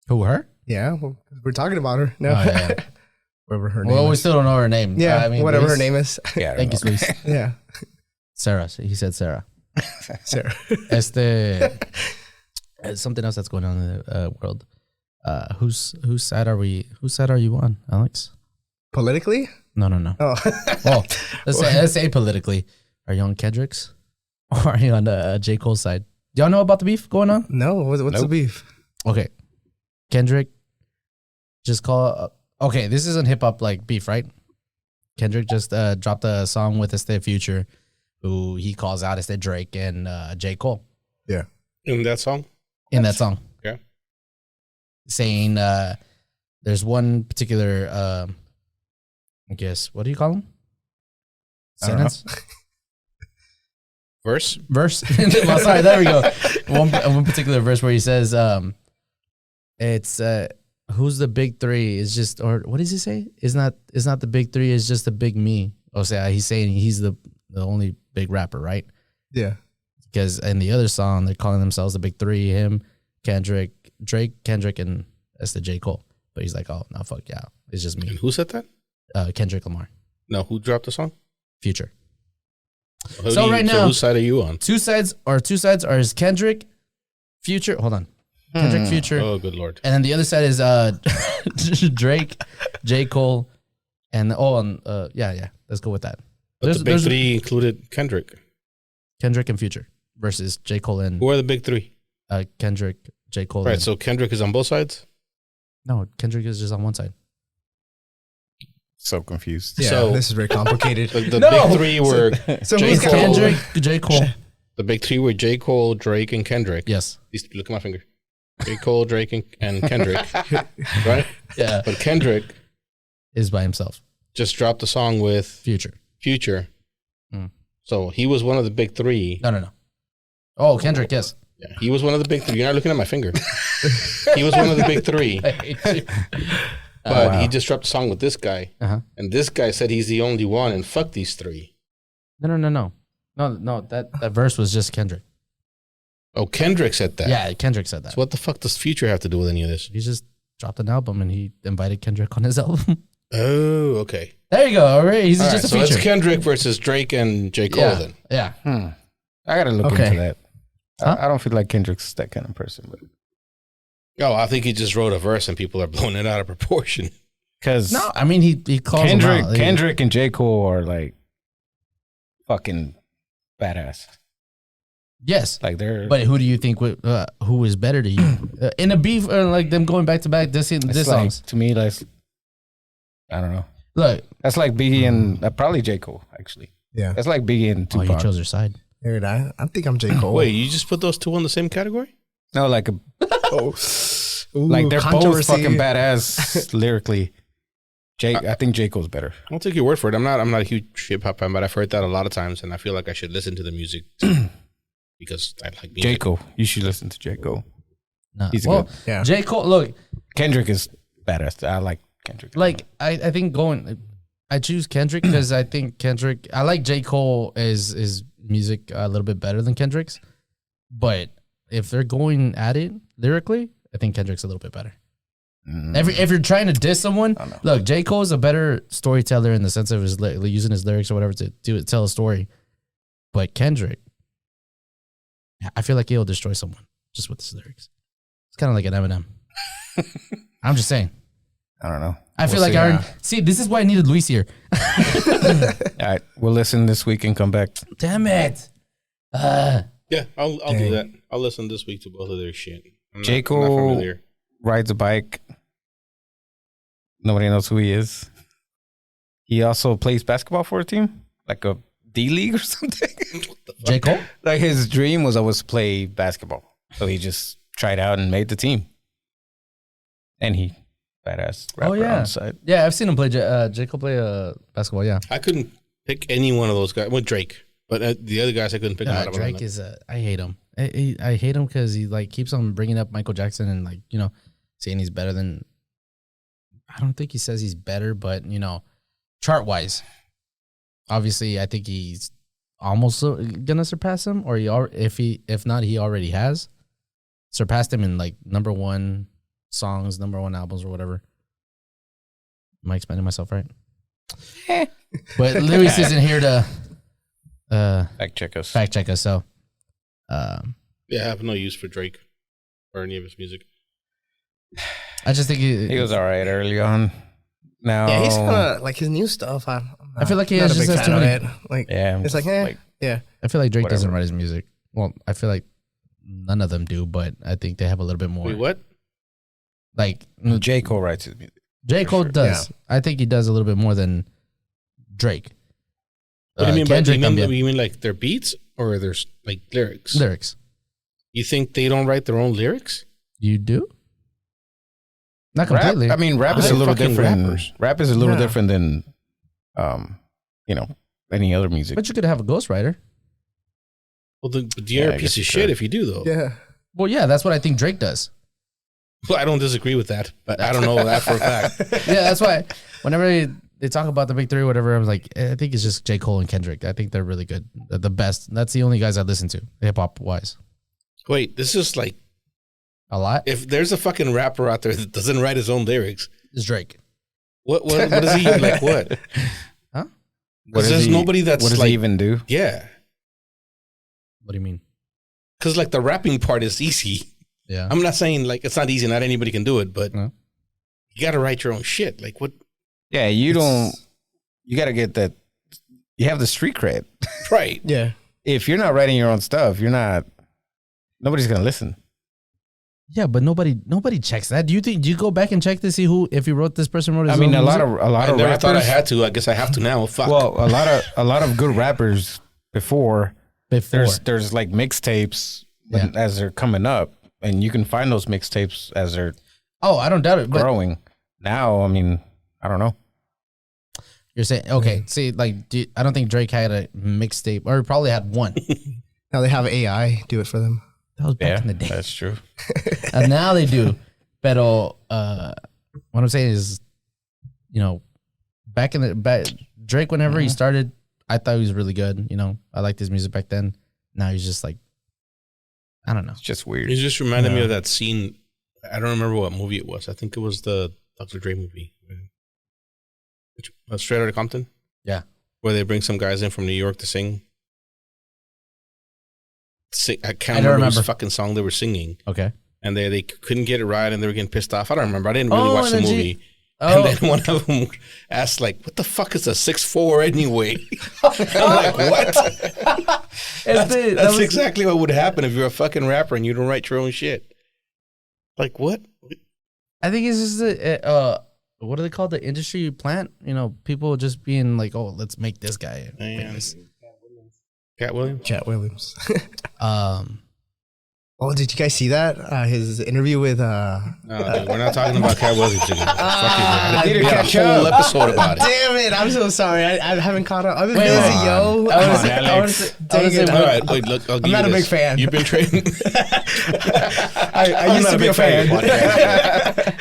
Who, her? Yeah, well, we're talking about her. No, Oh, yeah. whatever her name Well, we is. still don't know her name. Yeah, I mean, whatever her Luis. name is. Yeah, I Thank you, don't know. Luis. Yeah, Sarah. He said Sarah. Sarah. Something else that's going on in the world. Whose side are we? Whose side are you on, Alex? Politically? No. Oh, Well, let's say politically. Are you on Kendrick's or are you on the J. Cole's side? Do y'all know about the beef going on? no. What's the Nope. beef? Okay, Kendrick just call. Okay, this isn't hip hop like beef, right? Kendrick just dropped a song with Future, who he calls out as Drake and J. Cole Yeah. In that song? in that song. Yeah. Saying there's one particular, I guess, what do you call them? I don't know. Sentence? Verse? Verse? Well, sorry, there we go. One particular verse where he says, it's who's the big three? Is just, or what does he say? It's not the big three, it's just the big me. Oh, so he's saying he's the only big rapper, right? Yeah. Because in the other song, they're calling themselves the big three: him, Kendrick, Drake, Kendrick, and that's the J. Cole. But he's like, oh no, fuck yeah, it's just And me, who said that? Kendrick Lamar, No, who dropped the song? Future. Who So right now- whose side are you on? Two sides are his Kendrick, Future. Hold on, Kendrick, Future, Oh, good lord. and then the other side is Drake, J. Cole, and yeah, let's go with that. But the big three included Kendrick. Kendrick and Future versus J. Cole and Who are the big three? Kendrick, J. Cole. Right, and, so Kendrick is on both sides? no, Kendrick is just on one side. So confused. Yeah. So- This is very complicated. The No! big three were So J. who's Cole. Kendrick, J. Cole. The big three were J. Cole, Drake, and Kendrick. Yes. Look at my finger. J. Cole, Drake, and Kendrick. Right? Yeah. But Kendrick Is by himself. just dropped a song with Future. Future. Mm. So he was one of the big three. No. Oh, Kendrick, yes. Yeah, he was one of the big three. You're not looking at my finger. He was one of the big three. I hate you. But wow. he just dropped a song with this guy. Uh-huh. And this guy said he's the only one and fuck these three. No. No, that verse was just Kendrick. Oh, Kendrick said that. Yeah, Kendrick said that. So what the fuck does Future have to do with any of this? He just dropped an album and he invited Kendrick on his album. Oh, okay. There you go. All right. He's All right, just a so feature. it's Kendrick versus Drake and J. Cole yeah. then. Yeah. I gotta look Okay. into that. Huh? I don't feel like Kendrick's that kind of person, but Oh, I think he just wrote a verse and people are blowing it out of proportion. because No, I mean he calls him out. Kendrick and J. Cole are like fucking badass. Yes. Like they're But who do you think who is better to you? In a beef like them going back to back this it's like, songs. to me, that's I don't know. Look, That's like Biggie and probably J. Cole actually. Yeah. That's like Biggie and oh, you Tupac. chose your side. Dude, I think I'm J. Cole. Wait, you just put those two in the same category? No, like Oh. like they're both controversy. fucking badass lyrically. I think J. Cole's better. I'll take your word for it. I'm not a huge hip hop fan, but I've heard that a lot of times, and I feel like I should listen to the music too, because I like J. music. Cole. You should listen to J. Cole. No. He's well, good. Yeah. J. Cole, look, Kendrick is badass. I like Kendrick. like I think I choose Kendrick because I think Kendrick. I like J. Cole is music a little bit better than Kendrick's, but if they're going at it lyrically, I think Kendrick's a little bit better. If you're trying to diss someone, look, J. Cole is a better storyteller in the sense of his using his lyrics or whatever to tell a story, but Kendrick, I feel like he'll destroy someone just with his lyrics. It's kind of like an Eminem. I'm just saying. I don't know. I feel We'll like see. see, this is why I needed Luis here. All right, we'll listen this week and come back. Damn it. Yeah, I'll do that. I'll listen this week to both of their shit. J. I'm not Cole familiar. rides a bike. Nobody knows who he is. He also plays basketball for a team, like a D League or something. What the J. Cole? Like his dream was always to play basketball, so he just tried out and made the team. And he badass rapper on the side. Yeah, I've seen him play. J. Cole play basketball. Yeah, I couldn't pick any one of those guys. Well, Drake, but the other guys I couldn't pick. Drake is. I hate him. I hate him because he like keeps on bringing up Michael Jackson and like saying he's better than. I don't think he says he's better, but chart wise, obviously I think he's almost gonna surpass him, or if not, he already has surpassed him in like number one songs, number one albums, or whatever. Am I explaining myself right? But Luis isn't here to Fact check us. So, Yeah, I have no use for Drake or any of his music. I just think he was all right early on. Now, Yeah, he's kind of like his new stuff. I feel like he not has a big just fan of too it. Like, yeah, it's like, yeah. I feel like Drake Whatever. doesn't write his music. Well, I feel like none of them do, but I think they have a little bit more. Wait, what? Like J. Cole writes his music. J. Cole does. Yeah. I think he does a little bit more than Drake. What do you mean by Kendrick, you mean like their beats or their like lyrics? Lyrics. You think they don't write their own lyrics? You do? Not Rap, completely. I mean, rap is They're a little fucking different. rappers. Rap is a little Yeah. different than, any other music. But you could have a ghostwriter. Well, you're I a guess piece you of shit could. if you do, though. Yeah. Well, yeah, that's what I think Drake does. Well, I don't disagree with that, but I don't know that for a fact. Yeah, that's why whenever they talk about the big three or whatever, I was like, I think it's just J. Cole and Kendrick. I think they're really good. They're the best. That's the only guys I listen to, hip hop wise. Wait, this is like, A lot if there's a fucking rapper out there that doesn't write his own lyrics, is Drake. what is he like? What? Huh? Because there's nobody that's What does like, he even do? yeah. What do you mean? Because like the rapping part is easy. Yeah. I'm not saying like it's not easy. Not anybody can do it, but No. you got to write your own shit. Like what? Yeah, you don't. You got to get that. You have the street cred. Right. Yeah. If you're not writing your own stuff, you're not. Nobody's gonna listen. Yeah, but nobody checks that. Do you go back and check to see if he wrote this person wrote his I mean, own a lot music? of I rappers. never thought I had to. I guess I have to now. Fuck. Well, a lot of good rappers before. There's like mixtapes as they're coming up, and you can find those mixtapes as they're I don't doubt it. But growing. Now, I mean, I don't know. you're saying okay. See, like I don't think Drake had a mixtape, or he probably had one. Now they have AI do it for them. That was back Yeah, in the day. that's true. And now they do. But what I'm saying is, back Drake, whenever he started, I thought he was really good. I liked his music back then. Now he's just like, I don't know. It's just weird. it just reminded me of that scene. I don't remember what movie it was. I think it was the Dr. Dre movie. Straight Outta Compton? Yeah. Where they bring some guys in from New York to sing. I can't I don't remember remember. which fucking song they were singing. Okay. And they couldn't get it right and they were getting pissed off. I don't remember. I didn't really watch the and then movie. Oh, And then one of them asked, like, what the fuck is a 6'4" anyway? I'm like, what? That's exactly what would happen if you're a fucking rapper and you don't write your own shit. Like, what? I think it's just what do they call the industry plant? People just being like, oh, let's make this guy famous. Cat Williams? Chat Williams. Um, Oh, did you guys see that? His interview with No, dude, we're not talking about Cat Williams again. Fuck you, I dude. need to We had a catch whole up. episode about it. Damn it! I'm so sorry. I haven't caught up. I've been Wait, busy, wait. yo. I wanna on, say- Alex. I wanna say- All right, wait, look, I'll give I'm not you a this. big fan. You've been training. I used to be a fan.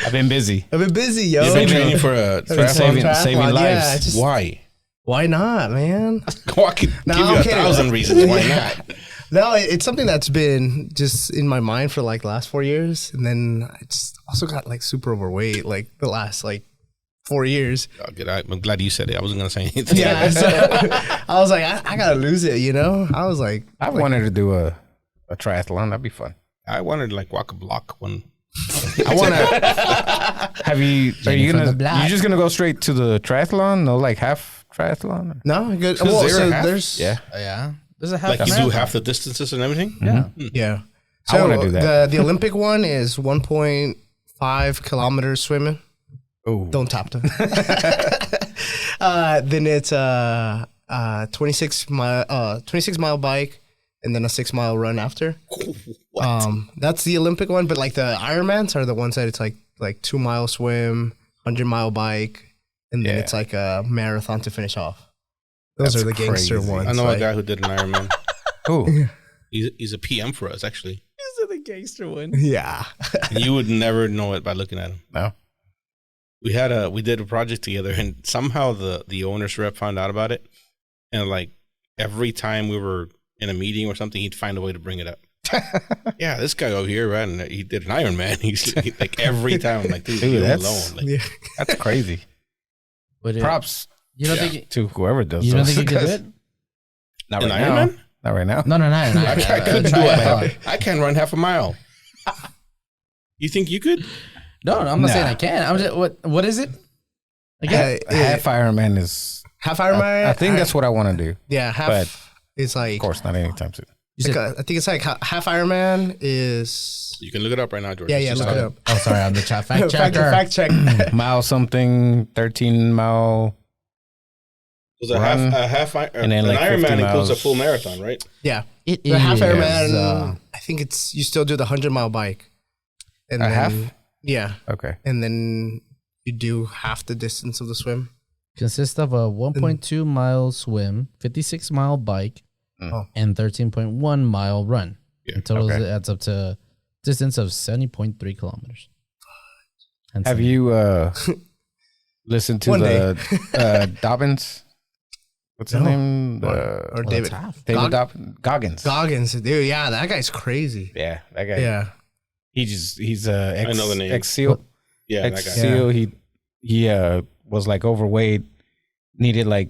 I've been busy. I've been busy, yo. You've been training for a I've been triathlon? saving Triathlon, lives. yeah, just- Why? Why not, man? Oh, I could No, give you I'm 1,000 kidding. reasons why not. No, it's something that's been just in my mind for like the last 4 years, and then I just also got like super overweight like the last like 4 years. Oh, good. I'm glad you said it. I wasn't going to say anything. Yeah, so I was like, I gotta lose it, I was like, I wanted to do a triathlon. That'd be fun. I wanted to like walk a block when. I want to. Have you? Are you from the gonna? block. You just gonna go straight to the triathlon? No, like half triathlon. no, good. Is there a So half? there's Yeah, yeah. There's a half. Like you do marathon. half the distances and everything? Yeah. yeah. I So wanna do that. The Olympic one is 1.5 kilometers swimming. Oh, Don't top them. Then it's 26 mile bike, and then a 6-mile run after. That's the Olympic one, but like the Ironmans are the ones that it's like 2-mile swim, 100-mile bike, and then it's like a marathon to finish off. Those are the gangster ones. I know a guy who did an Ironman. Who? He's a PM for us, actually. These are the gangster ones. Yeah. And you would never know it by looking at him. No. We did a project together, and somehow the owner's rep found out about it, and like every time we were in a meeting or something, he'd find a way to bring it up. Yeah, this guy over here, right? And he did an Ironman. He's like every time, I'm like, dude, that's alone. Like, that's crazy. Props. You don't think to whoever does. you don't think you could do it? Not an right Ironman? now. Not right now. No. I couldn't do it. I can't run half a mile. You think you could? No, I'm not saying I can't. I'm just what is it? Again, Half Ironman is half Ironman. I think that's what I want to do. Yeah, half. But it's like, of course, not anytime soon. I think it's like half Ironman is. You can look it up right now, George. Yeah, look it up. oh, sorry, I'm the fact checker. Fact check. Mile something, 13 mile. It was an then like Ironman 50 includes a miles. full marathon, right? Yeah, It the half is, Ironman. I think it's you still do the 100-mile bike, and then, half. Yeah, Okay. and then you do half the distance of the swim. consists of a 1.2 mile swim, 56-mile bike, and 13.1 mile run. Yeah. In total, Okay. it adds up to distance of 70.3 kilometers. And Have you listened to One the Dobbins? What's his No. name? Or David David Goggins. Goggins, dude. Yeah, that guy's crazy. Yeah, that guy. Yeah, He's I know the name. ex-SEAL. Yeah, that guy. Ex-SEAL. He was like overweight, needed like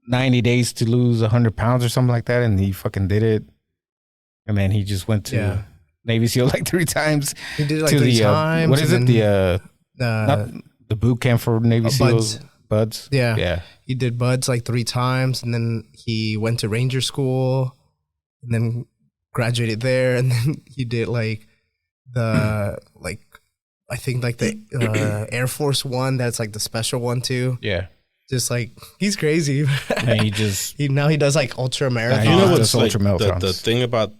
90 days to lose 100 pounds or something like that, and he fucking did it. And then he just went to Navy SEAL like 3 times. he did it like to 3 the times. what is it? and The then, not the boot camp for Navy SEALs. Buds. Yeah. Yeah. He did buds like 3 times, and then he went to Ranger School, and then graduated there, and then he did like the I think like the Air Force one. That's like the special one too. Yeah. Just like he's crazy. And he just now he does like ultra marathons. You know Just what's like ultra marathons. the thing about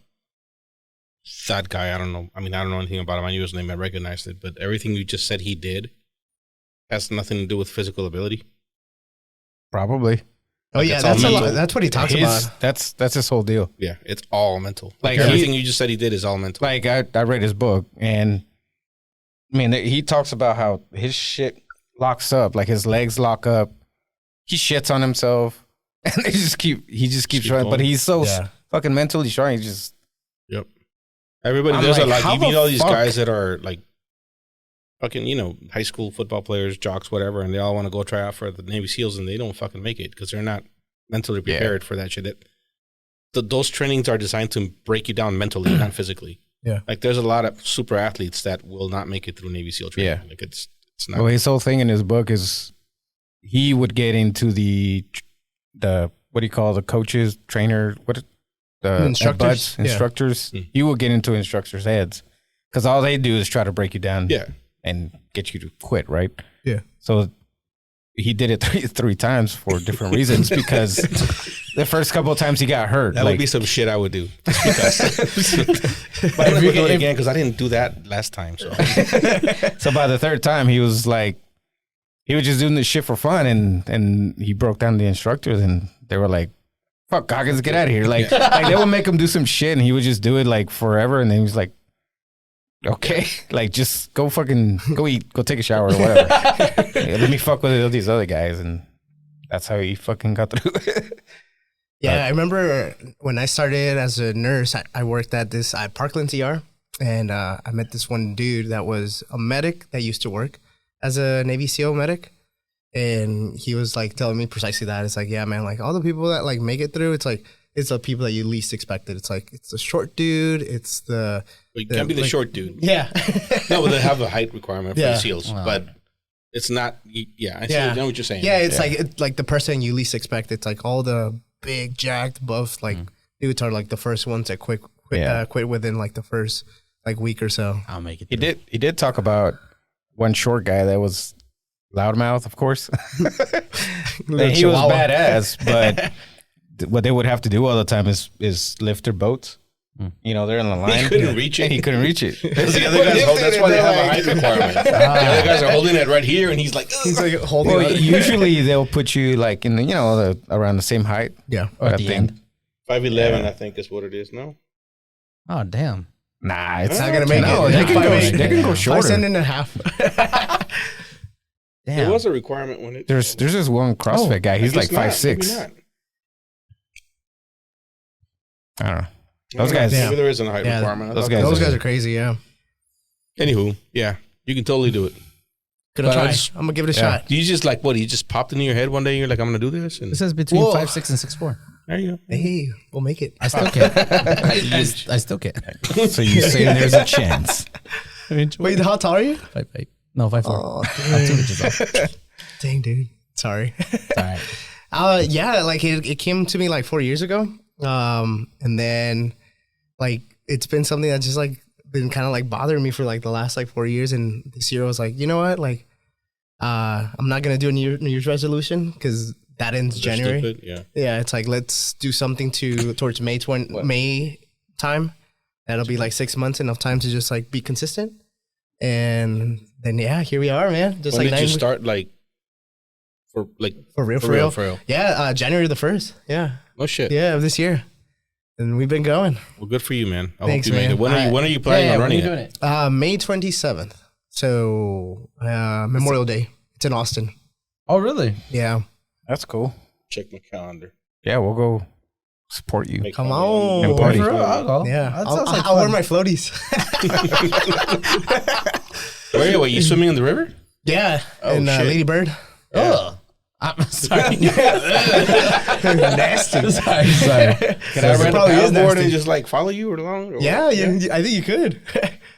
that guy? I don't know. I mean, I don't know anything about him. I knew his name. I recognized it. But everything you just said he did has nothing to do with physical ability. probably. Oh yeah, it's all that's a lot. mental. That's what he talks about. That's his whole deal. Yeah, it's all mental. Like, everything you just said he did is all mental. Like I read his book, and I mean he talks about how his shit locks up, like his legs lock up. He shits on himself, and he just keeps running. But going. he's so fucking mentally strong. He just Yep. Everybody, I'm there's like, a lot. how You meet the all these fuck? guys that are like fucking, high school football players, jocks, whatever, and they all want to go try out for the Navy SEALs, and they don't fucking make it because they're not mentally prepared for that shit. Those trainings are designed to break you down mentally, not physically. Yeah. Like there's a lot of super athletes that will not make it through Navy SEAL training. Yeah. Like it's not. well, his whole thing in his book is he would get into the what do you call the coaches, trainer, what the Instructors? instructors. He would get into instructors' heads because all they do is try to break you down. Yeah. And get you to quit, right? Yeah. So he did it three times for different reasons because the first couple of times he got hurt. That would be some shit I would do. Just because. But I'm going to do it again because I didn't do that last time. So So by the third time, he was like, he was just doing this shit for fun, and he broke down the instructors, and they were like, "Fuck, Goggins, get out of here!" Like they would make him do some shit, and he would just do it like forever, and then he was like, "Okay, like just go eat, go take a shower or whatever. Let me fuck with these other guys," and that's how he fucking got through it. Yeah, I remember when I started as a nurse, I worked at Parkland ER, and I met this one dude that was a medic that used to work as a Navy SEAL medic. And he was like telling me precisely that. It's like, yeah, man, like all the people that like make it through, it's the people that you least expected. It's like, it's the short dude. It's the... you can't be the short dude. Yeah. No, but they have a height requirement for Yeah. the SEALs. Wow. But it's not, I know what you're saying. Yeah, it's like the person you least expect. It's like all the big, jacked, buff, like dudes are like the first ones that quit within like the first like week or so. I'll make it. He did talk about one short guy that was loudmouth, of course. And he was badass, what they would have to do all the time is lift their boats. You know, they're in the line. He couldn't reach it. And he couldn't reach it. Because the other guys hold, that's why they have a height requirement. The other guys are holding it right here, and he's like holding Well, it. usually they'll put you like in the, you know, around the same height. Yeah. Or at I the think. end. 5'11", I think is what it is. No, Oh, damn. Nah, it's It's not gonna make No, it. they can go. 5'8". They can go shorter. 5'7.5". Damn. there was a requirement when it. There's this one CrossFit guy. He's like 5'6". I don't know. Those guys. Maybe there isn't a height Yeah. requirement. I Those thought- guys Those guys are crazy. Yeah. Anywho, yeah, you can totally do it. Gonna But try. I just- I'm gonna give it a Yeah. shot. You just like what? You just popped into your head one day. And you're like, I'm gonna do this, and It says between Whoa. 5'6" and 6'4". there you go. Hey, we'll make it. I still can't. I still can't. So you say there's a chance. Wait, how tall are you? 5'8". No, 5'4". Oh, I'm 2 inches off. dang, dude. Sorry. It's all right. Yeah, like it came to me like 4 years ago. And then like it's been something that just like been kind of like bothering me for like the last like 4 years. And this year I was like, you know what? Like, I'm not gonna do a New Year's resolution because that ends They're January. stupid, yeah. Yeah, it's like let's do something towards May time. That'll be like 6 months, enough time to just like be consistent. And then yeah, here we are, man. Just When like did you 9 start? Like for real. Yeah, January the 1st. Yeah, No shit. yeah, of this year, and we've been going. Well, good for you, man. I Thanks, hope you made man. it. When are you planning on running it? May 27th. So Memorial Day. It's in Austin. Oh, really? Yeah. That's cool. Check my calendar. Yeah, we'll go support you. Make Come fun on. of And party. For real? I'll go. Yeah. That sounds like I'll wear fun. my floaties. Wait, you swimming in the river? Yeah. Oh, and shit. Lady Bird. Ugh. I'm sorry. Nasty. sorry. Can I rent a probably is paddleboard nasty. and just like follow you along? Or Yeah, what? I think you could.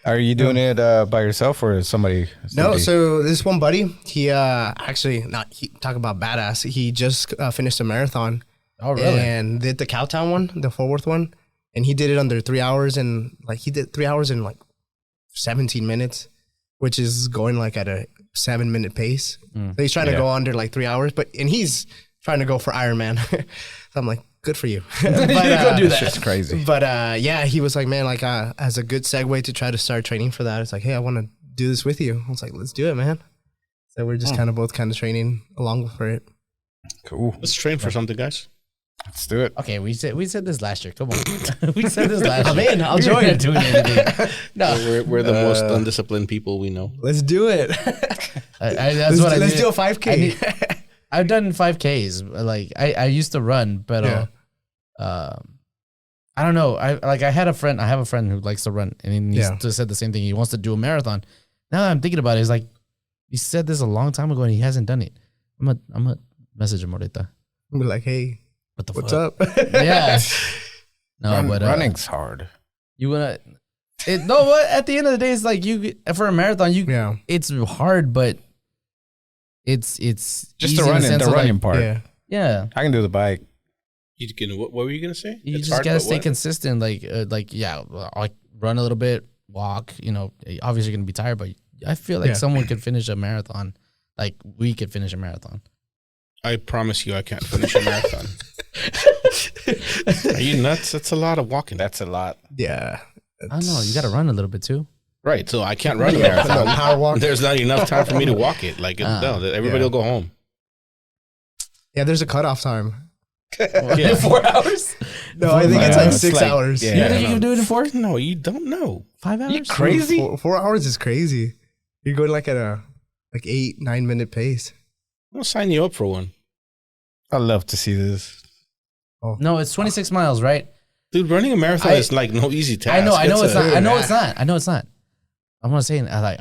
Are you doing it by yourself or is somebody? No, so this one buddy, he talk about badass. He just finished a marathon. Oh, really? And did the Cowtown one, the Fort Worth one, and he did it under 3 hours, and like he did 3 hours in like 17 minutes, which is going like at a 7-minute pace. So he's trying to go under like 3 hours, and he's trying to go for Ironman. So I'm like, good for you. But, Go do that. It's crazy. But yeah, he was like, man, like as a good segue to try to start training for that, it's like, hey, I want to do this with you. I was like, let's do it, man. So we're just kind of both kind of training along for it. Cool. Let's train for something, guys. Let's do it. Okay, we said this last year. Come on. We said this last year. I'm in. I'll We're join. not doing anything. No. We're the most undisciplined people we know. Let's do it. That's what I Let's did. do a 5K. I've done 5Ks. Like I used to run, but Yeah. I don't know. I have a friend who likes to run, and he just said the same thing. He wants to do a marathon. Now that I'm thinking about it, it's like he said this a long time ago, and he hasn't done it. I'm a message him ahorita. Be like, hey, What the what's fuck? up? Yeah. No, but running's hard. you wanna. No, but at the end of the day, it's like for a marathon, Yeah. it's hard, but it's Just easy the in running, sense the of, like, running part. Yeah. Yeah. I can do the bike. What were you gonna say? You It's just hard, gotta but stay what? consistent. Like run a little bit, walk. Obviously you're gonna be tired, but I feel like Yeah. someone could finish a marathon. Like we could finish a marathon. I promise you, I can't finish a marathon. Are you nuts? That's a lot of walking. That's a lot. Yeah. I don't know. You gotta run a little bit too. Right, so I can't run a marathon. Power walk. There's not enough time for me to walk it. Like, no, everybody will go home. Yeah, there's a cutoff time. Yeah. 4 hours? No, I think it's like It's 6 like- hours. yeah. You think you can do it in 4? No, you don't know. 5 hours? You crazy? 4 hours is crazy. You're going like at a 8-9 minute pace. I'll sign you up for one. I'd love to see this. No, it's 26 miles, right? Dude, running a marathon is like no easy task. I know it's not. I know a- it's not. I know it's not. I'm not saying I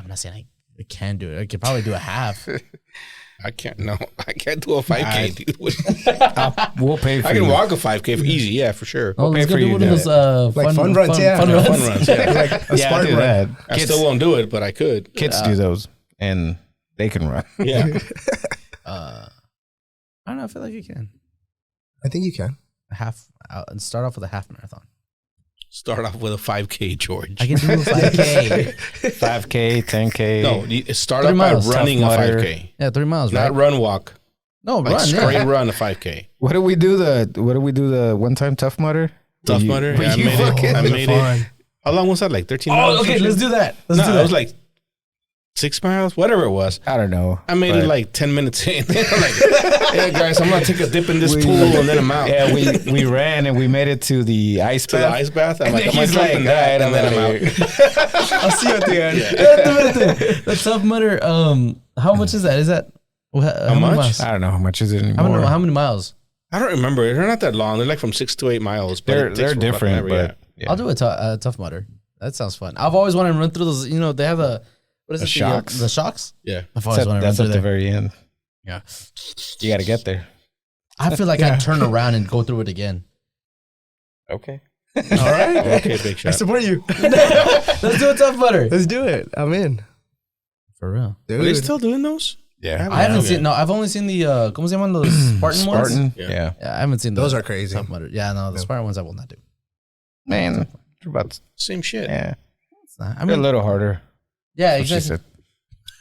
can do it. I could probably do a half. I can't. No, I can't do a 5K, dude. We'll pay for I can you. walk a 5K for easy. Yeah, for sure. Oh, let's pay go for do you one of then. those Like fun runs, yeah. Fun Yeah, runs. Fun runs. Yeah. Like a Yeah, I'll Spartan do run. that. I still won't do it, but I could. Kids do those, and they can run. Yeah. I don't know. I feel like you can. I think you can. And start off with a half marathon. Start off with a 5K, George. I can do a 5K. 5K, 10K. No, you start 3 off by miles. running a Tough Mudder. 5K. Yeah, 3 miles, right? Not run walk. No, Like run. straight Yeah. run a 5K. What did we do the one time Tough Mudder? Tough Mudder. Yeah, I made it. How long was that? Like 13 miles? Oh, okay. Let's do that. Let's do No, that. it was like 6 miles, whatever it was. I don't know. I made it like 10 minutes in. I'm like, yeah, guys, I'm gonna take a dip in this pool and then I'm out. Yeah, we ran and we made it to the ice To the bath. ice bath. I'm And like, then I'm he's jumping like, that, "All and right, then I'm I'm out. I'll see you at the end. The Tough Mudder. How much is that? Is that how many much? miles? I don't know how much is it anymore. How many miles? I don't remember. They're not that long. They're like from 6 to 8 miles. But it takes They're for different, fucking ever, but yeah. I'll do a Tough Mudder. That sounds fun. I've always wanted to run through those. You know, they have what is The it? shocks? The shocks. Yeah. I've always wanted to run That's through at the there. very end. Yeah. You got to get there. I feel like I'd turn around and go through it again. Okay. All right. Okay, big I shot. support you. Let's do a Tough Mudder. Let's do it. I'm in. For real. Dude. Are they still doing those? Yeah. I haven't okay. seen. No, I've only seen the. ¿Cómo se llaman those Spartan ones? Spartan. Yeah. Yeah. Yeah, I haven't seen Those the are crazy. Tough Mudder. Yeah, no, the Spartan ones I will not do. Man, they're about Same shit. yeah. It's not, I They're a mean, little harder. yeah, What she exactly.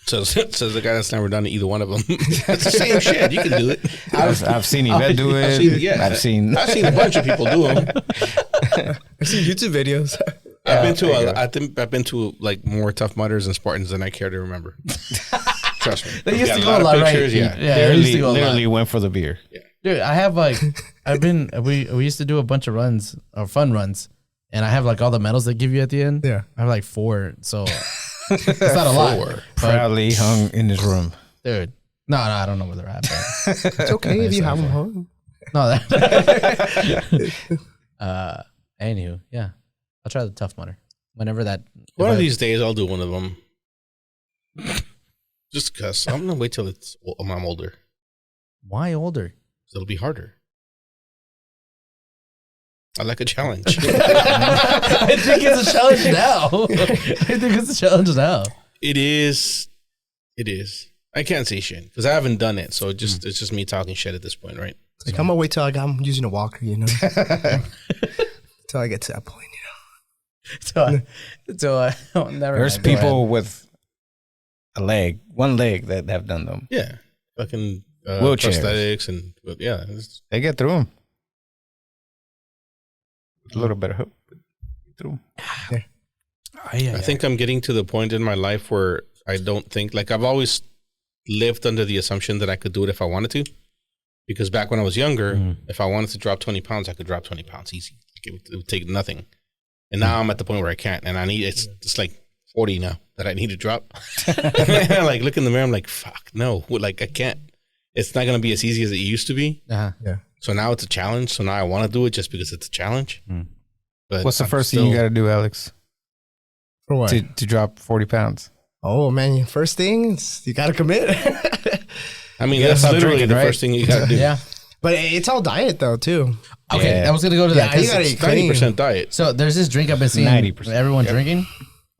Says the guy that's never done either one of them. It's the same shit. You can do it. I've seen Yvette do it. I've seen I've seen a bunch of people do them. I've seen YouTube videos. I've been to like more Tough Mudders and Spartans than I care to remember. Trust me. They used Yeah, to a go lot a of lot, right? pictures, yeah. Yeah, they used to go a lot. literally went for the beer. Dude, I have like, we used to do a bunch of runs or fun runs, and I have like all the medals they give you at the end. Yeah. I have like 4, so it's not a lot. Four. But, Proudly hung in his room. dude. No, I don't know where they're at. But It's okay if you have them home. no, that. Anywho, yeah, I'll try the Tough Mudder whenever that. One if of I- these days, I'll do one of them. Just because I'm gonna wait till I'm older. Why older? So it'll be harder. I like a challenge. I think it's a challenge now. I think it's a challenge now. It is. It is. I can't say shit because I haven't done it. So it's just me talking shit at this point, right? Like, I'm gonna wait till I'm using a walker, you know, till I get to that point, So I never. There's mind, go ahead. people with one leg that have done them. Yeah. Fucking Wheelchairs. prosthetics and yeah. It's- They get through them. A little bit of hope. But get through 'em. I think I'm getting to the point in my life where I don't think like I've always lived under the assumption that I could do it if I wanted to. Because back when I was younger, if I wanted to drop 20 pounds, I could drop 20 pounds easy. Like it would take nothing. And now I'm at the point where I can't. And it's like 40 now that I need to drop. Like look in the mirror, I'm like, fuck, no. Like I can't. It's not going to be as easy as it used to be. Uh-huh. So now it's a challenge. So now I want to do it just because it's a challenge. But What's the I'm first thing you still- got to do, Alex, For what? to drop 40 pounds? Oh man, first thing is you gotta commit. I mean, gotta that's stop literally drinking, the right? first thing you got to do. Yeah. But it's all diet though too. Okay, Yeah. I was gonna go to that. Yeah, you 'cause- gotta eat clean. 90% diet. So there's this drink I've been seeing 90%. everyone drinking,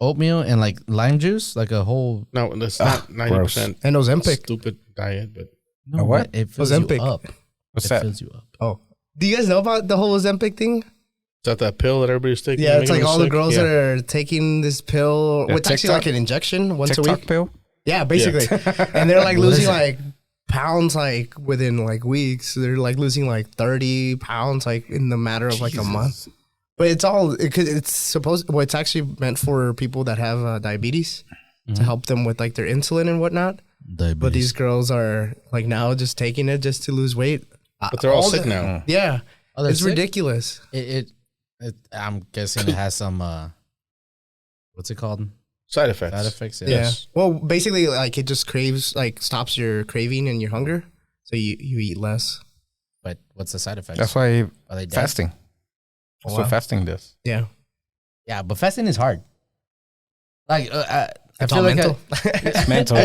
oatmeal and like lime juice, like a whole. No, that's not 90% And Ozempic. stupid diet, but No, what? It fills Ozempic. you up. What's It that? fills you up. Oh, do you guys know about the whole Ozempic thing? is that that pill that everybody's taking? Yeah, to it's make like them all the sick? girls Yeah. that are taking this pill. Yeah, It's actually TikTok? like an injection once a TikTok week. pill? Yeah, basically. And they're like What losing is it? like pounds like within like weeks. They're like losing like 30 pounds like in the matter of like a month. But it's all because it's supposed. Well, it's actually meant for people that have diabetes to help them with like their insulin and whatnot. But these girls are like now just taking it just to lose weight. But they're all sick now. Yeah, Oh, they're it's sick? ridiculous. I'm guessing it has some. What's it called? Side effects. Side effects. Yeah. Yes. Well, basically, like it just craves, like stops your craving and your hunger, so you eat less. But what's the side effects? That's why Are they dead? fasting. That's Wow. what fasting does. Yeah, Yeah, but fasting is hard. Like I it's feel all like mental. It's mental.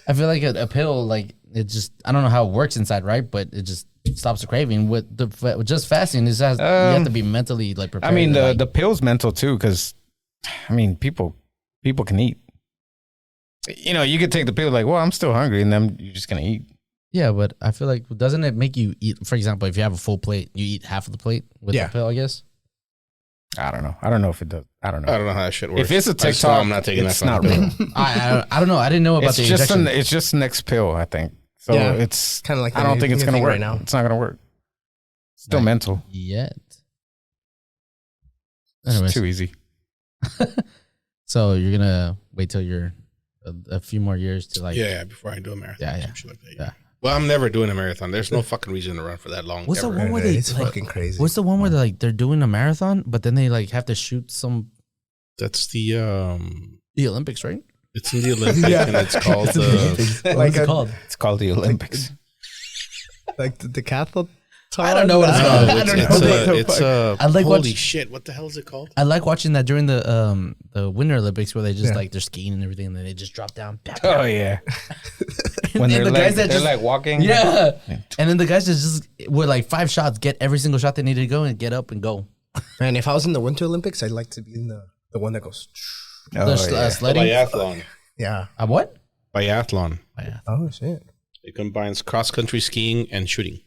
I feel like a pill, like it just, I don't know how it works inside, right? But it just stops the craving. With just fasting, you have to be mentally like prepared. I mean, to, like, the pill's mental too, because I mean, people can eat. You know, you could take the pill like, well, I'm still hungry, and then you're just gonna eat. yeah, but I feel like doesn't it make you eat? For example, if you have a full plate, you eat half of the plate with Yeah. the pill. I guess. I don't know. I don't know if it does. I don't know. I don't know how that shit works. If it's a I TikTok, I'm not taking it's that not fucking real. pill. I don't know. I didn't know about It's the just injection. it's just next pill, I think. So Yeah. it's Kind of like I don't think it's gonna work right now. It's not gonna work. Still Not mental. Yet. It's Anyways, too easy. so you're gonna wait till you're a few more years to like. Yeah, before I do a marathon. Yeah, yeah. Some shit like that. Yeah. Well, I'm never doing a marathon. There's no fucking reason to run for that long. What's the ever. one where they It's like, fucking crazy. What's the one where they're doing a marathon, but then they like have to shoot some That's the Olympics, right? It's in the Olympics and it's called What's it called? It's called the Olympics. Like the decathlon. I don't know what it's called. I don't know. it's I like holy watch- shit, what the hell is it called? I like watching that during the Winter Olympics where they just like they're skiing and everything, and then they just drop down. Oh yeah. When And they're the like, guys that they're just- like walking. Yeah, and then the guys just with like 5 shots get every single shot they need to go and get up and go. Man, if I was in the Winter Olympics, I'd like to be in the one that goes. Oh, The yeah. sledding. Biathlon. Yeah. What? Biathlon. Oh shit. It combines cross country skiing and shooting.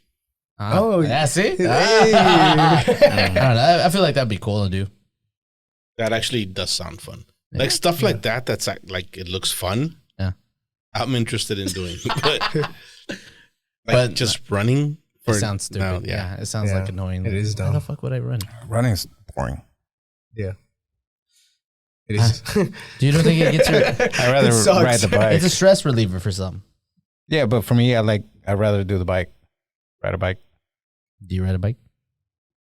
Oh, yeah. See, Hey. I don't know. I feel like that'd be cool to do. That actually does sound fun. Like stuff like that. That's like it looks fun. Yeah. I'm interested in doing, but But just running. It sounds stupid. no, yeah, it sounds Yeah, like annoying. it is How dumb. the fuck would I run? Running's boring. Yeah. It is. Do you don't think it gets your? I'd rather sucks. ride the bike. It's a stress reliever for some. Yeah, but for me, I'd rather do the bike. Ride a bike. Do you ride a bike?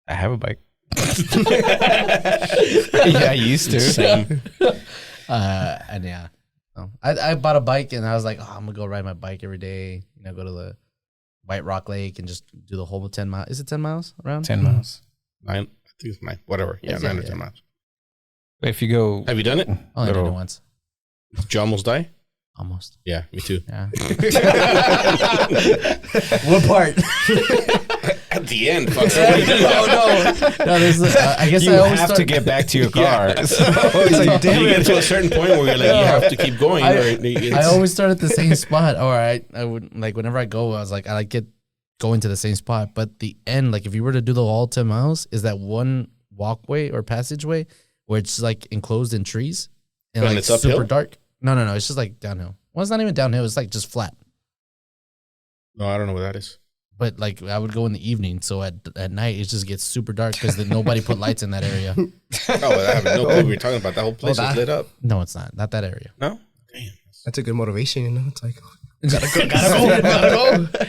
I have a bike. Yeah, I used to. Same. And yeah, I bought a bike and I was like, oh, I'm gonna go ride my bike every day. You know, go to the White Rock Lake and just do the whole 10 miles. Is it 10 miles around? 10 miles. 9. I think it's 9. Whatever. Yeah, Yeah, 9 or yeah. 10 miles. If you go, Have you done it? Only did it Little- once, Did you almost die? almost. Yeah, me too. Yeah. What part? At the end, fuck. No, there's. I guess you I always have start, to get back to your car. Yeah. So It's like, damn, you get to a certain point where you're like, you have to keep going. I- or it's- I always start at the same spot, or I would like whenever I go, I was like, I like get going to the same spot, but the end, like if you were to do the all 10 miles, is that one walkway or passageway where it's like enclosed in trees and And like it's super uphill? dark. No, it's just like downhill. Well, it's not even downhill. It's like just flat. no, I don't know what that is. But like I would go in the evening, so at night it just gets super dark because nobody put lights in that area. Oh, I have no clue what you're talking about. That whole place Well, is that- lit up. No, it's not that area. No? Damn. That's a good motivation, you know. It's like Gotta go.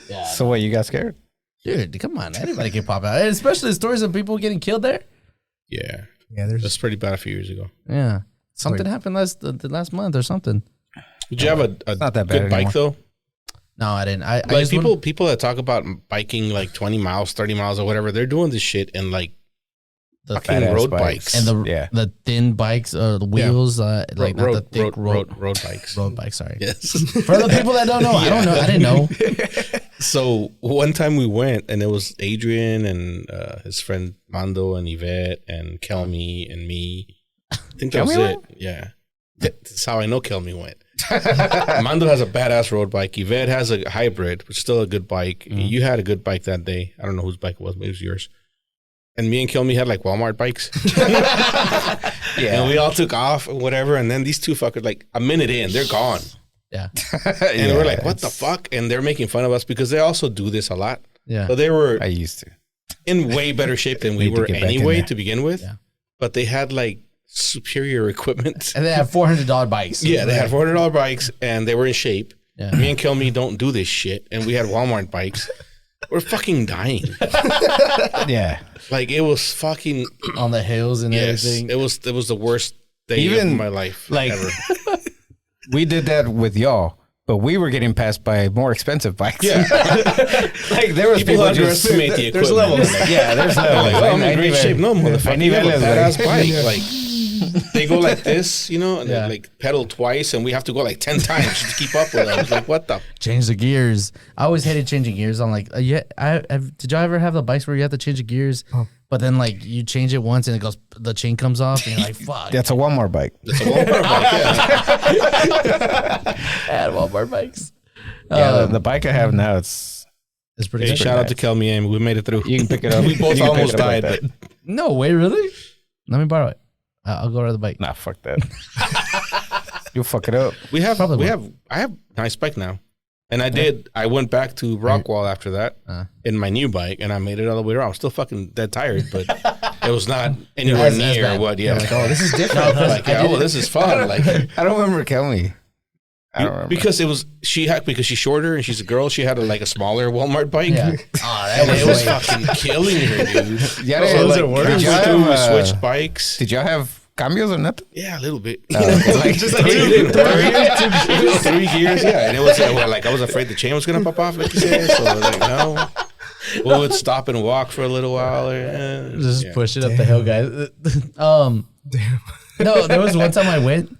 Yeah, So what, you got scared? dude, come on, anybody can pop out, and especially the stories of people getting killed there. Yeah. yeah, there's That's pretty bad a few years ago. Yeah, something happened the last month or something. Did you have a not that bad good bike, anymore. though? No, I didn't. I Like just people that talk about biking like 20 miles, 30 miles or whatever, they're doing this shit in like the fucking Badass road bikes. bikes. and Yeah. the thin bikes, the wheels, like not the thick road bikes. road bikes. Sorry, Yes. for the people that don't know, I don't know. I didn't know. So one time we went and it was Adrian and his friend Mando and Yvette and Kelmy and me. I think that was Kelmy it. Yeah. That's how I know Kelmy went. Mando has a badass road bike. Yvette has a hybrid, but still a good bike. You had a good bike that day. I don't know whose bike it was. Maybe it was yours. And me and Kelmy had like Walmart bikes. Yeah. And we all took off or whatever. And then these two fuckers, like a minute in, they're gone. Yeah, And we're like, what the fuck? And they're making fun of us because they also do this a lot. yeah. So they were I used to. in way better shape than we Need to were get back in anyway there. to begin with. Yeah. But they had like superior equipment. And they have $400 bikes. Yeah, they had $400 bikes and they were in shape. Yeah. Me and Kelmy don't do this shit. And we had Walmart bikes. We're fucking dying. Yeah. Like it was fucking on the hills and yes. everything. It was the worst day Even, of my life. like- ever. We did that with y'all, but we were getting passed by more expensive bikes. Yeah. Like there was People people just underestimate the equipment. there's levels. Like, yeah, there's levels. like, oh, I'm in great need shape. No, motherfucker. You have a badass bike. Yeah. Like they go like this, you know, and Yeah. they like pedal twice, and we have to go like 10 times just to keep up with them. It's like, what the? Change the gears. I always hated changing gears. I'm like, did y'all ever have the bikes where you have to change the gears, but then like you change it once and it goes, the chain comes off, and you're like, fuck. That's a Walmart bike. It's a Walmart bike. Yeah. I had Walmart bikes. Yeah, the bike I have now, it's It's pretty Hey, good. shout out to Kelmy, and we made it through. you can pick it up. We both You can pick almost it up like died, that. but No way, really? Let me borrow it. I'll go ride the bike. Nah, fuck that. You'll fuck it up. we have Probably we will. have I have a nice bike now, And I did. I went back to Rockwall after that in my new bike, and I made it all the way around. I'm still fucking dead tired, but it was not anywhere near what. Yeah, Like, oh, this is different. like, this is fun. Like, I don't remember. Tell me. I don't remember. Because because she's shorter and she's a girl. She had a smaller Walmart bike. Yeah. And it was fucking killing her, dude. Yeah, So, those like, are worse. we switched bikes. Did y'all have cambios or nothing? Yeah, a little bit. Like Just like 3 gears. Yeah, and it was like I was afraid the chain was gonna pop off, like you said. So like no, we would stop and walk for a little while. Or, Just push it up the hill, guys. No, there was one time I went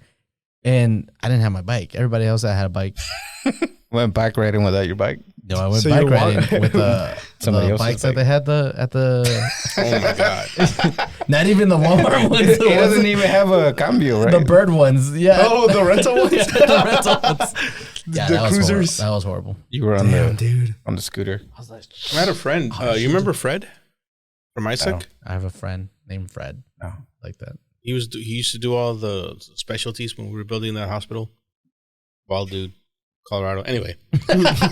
and I didn't have my bike. Everybody else had a bike. Went bike riding without your bike. No, I went So bike you riding with Somebody the else's bikes that bike. they had at the. Oh my god! Not even the Walmart ones. He doesn't even have a cambio, right? The bird ones. Yeah. Oh, the rental ones? Yeah, the rental ones. Yeah, The that was cruisers? horrible. That was horrible. You were on Damn, dude. on the scooter. I was like, I had a friend. You remember Fred from ISIC? I have a friend named Fred. Oh. Like that. He used to do all the specialties when we were building that hospital. Bald dude, Colorado. Anyway,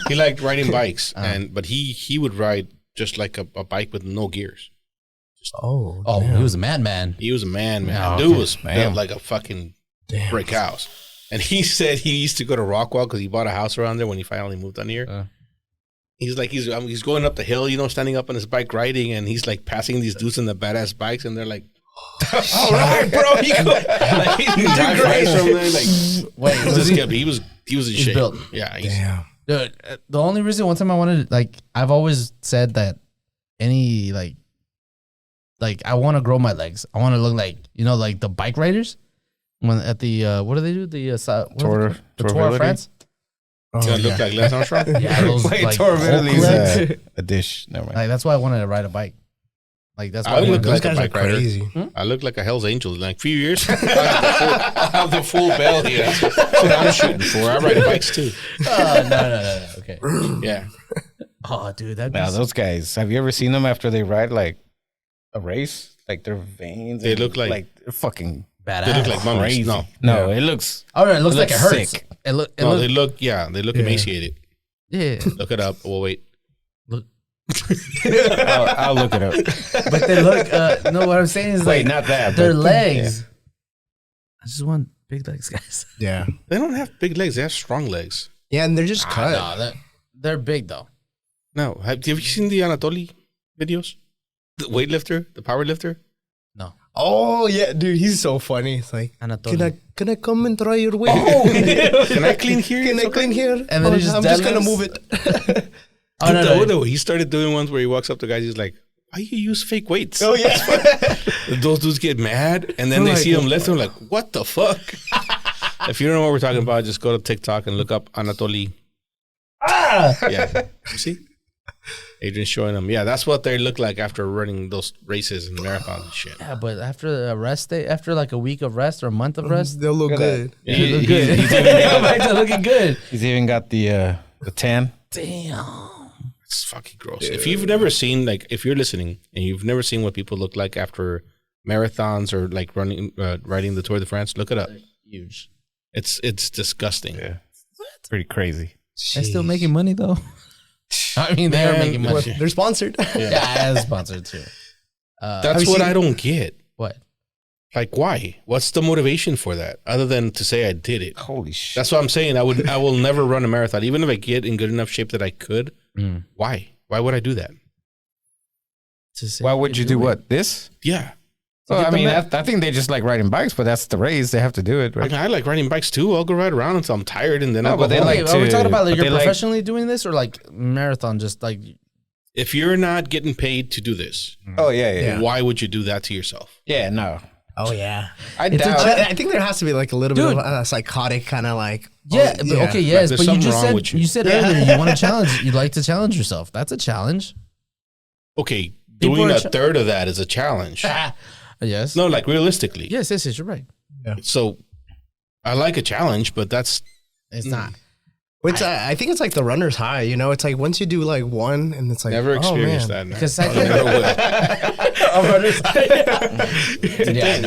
he liked riding bikes, but he would ride just like a bike with no gears. Oh, Oh, damn. he was a madman. He was a man. Oh, Dude okay. was Man. built like a fucking brick house. And he said he used to go to Rockwall because he bought a house around there when he finally moved on here. He's like, he's going up the hill, standing up on his bike riding, and he's like passing these dudes in the badass bikes, and they're like, all right, bro. He drives bikes from there, like, Wait, he was in shape. built. Yeah. Damn. Dude, the only reason one time I wanted, like, I've always said that any, like I want to grow my legs. I want to look like, like the bike riders when at the, what do they do? The Tour of France? Gonna look like Lance Armstrong. Yeah, those Wait, like Tour Hulk Italy's legs. a dish. Never mind. Like, that's why I wanted to ride a bike. Like, that's why I would look Those like a guys are bike rider. crazy. I look like a Hell's Angel. Like a few years, I'll have the full bell here. That's what I'm shooting for. I ride bikes too. No. Okay. Yeah. Oh, dude, that'd be Now those guys, have you ever seen them after they ride like a race? Like their veins. They and, look like they're fucking badass. They look like mummies. crazy. No. No, it looks. Oh, no, it looks like it looks hurts. sick. It look. No, they look emaciated. Yeah. Look it up. We'll wait. I'll look it up. But they look. No, what I'm saying is Wait, like not that. their but- legs. I just want big legs, guys. Yeah. They don't have big legs. They have strong legs. Yeah, and they're just cut. No, they're big though. No. Have you seen the Anatoly videos? The weightlifter, the power lifter? No. Oh, yeah, dude, he's so funny. It's like, Anatoly. can I come and try your weight? Can I clean here? Can I clean here? And then he just I'm just going to deadlifts? move it. Oh, no. No. He started doing ones where he walks up to guys. He's like, "Why you use fake weights?" Oh, yeah. Those dudes get mad, and then they see him lift. They're like, "What the fuck?" If you don't know what we're talking about, just go to TikTok and look up Anatoly. Yeah, you see, Adrian's showing them. Yeah, that's what they look like after running those races and marathons and shit. Yeah, but after a rest day, after like a week of rest or a month of rest, They'll look good. Yeah, they look good. Come back to looking good. He's even got the tan. Damn. it's fucking gross. If you've never seen, like, if you're listening and you've never seen what people look like after marathons or like riding the Tour de France, look it up. Huge. It's disgusting. Yeah, it's pretty crazy. They're still making money though. I mean, they are making money. What, they're sponsored. Yeah, as sponsored too. That's what I don't get. What? Like, why? What's the motivation for that other than to say I did it? Holy shit! That's what I'm saying. I will never run a marathon, even if I get in good enough shape that I could. Why? Why would I do that? Why would you do what? This? Yeah. Well, I mean, I think they just like riding bikes, but that's the race. They have to do it, I, right? mean, I like riding bikes too. I'll go ride around until I'm tired, and then I'll go but they home. like Are we talking about like but you're they like- professionally doing this or like marathon? Just like If you're not getting paid to do this, Oh yeah. why would you do that to yourself? Yeah, no. Oh, yeah. I It's a doubt. I think there has to be like a little bit Dude. of a psychotic kind of like. yeah, oh, but okay, yes, there's but you something just wrong said with you. you said earlier you want to challenge. You'd like to challenge yourself. That's a challenge. Okay, People doing are a third of that is a challenge. Yes. No, like realistically. Yes. You're right. So I like a challenge, but that's It's not. Which I think it's like the runner's high, you know? It's like once you do like one and it's like, never oh, experienced man. that. Man. Because I never will. yeah,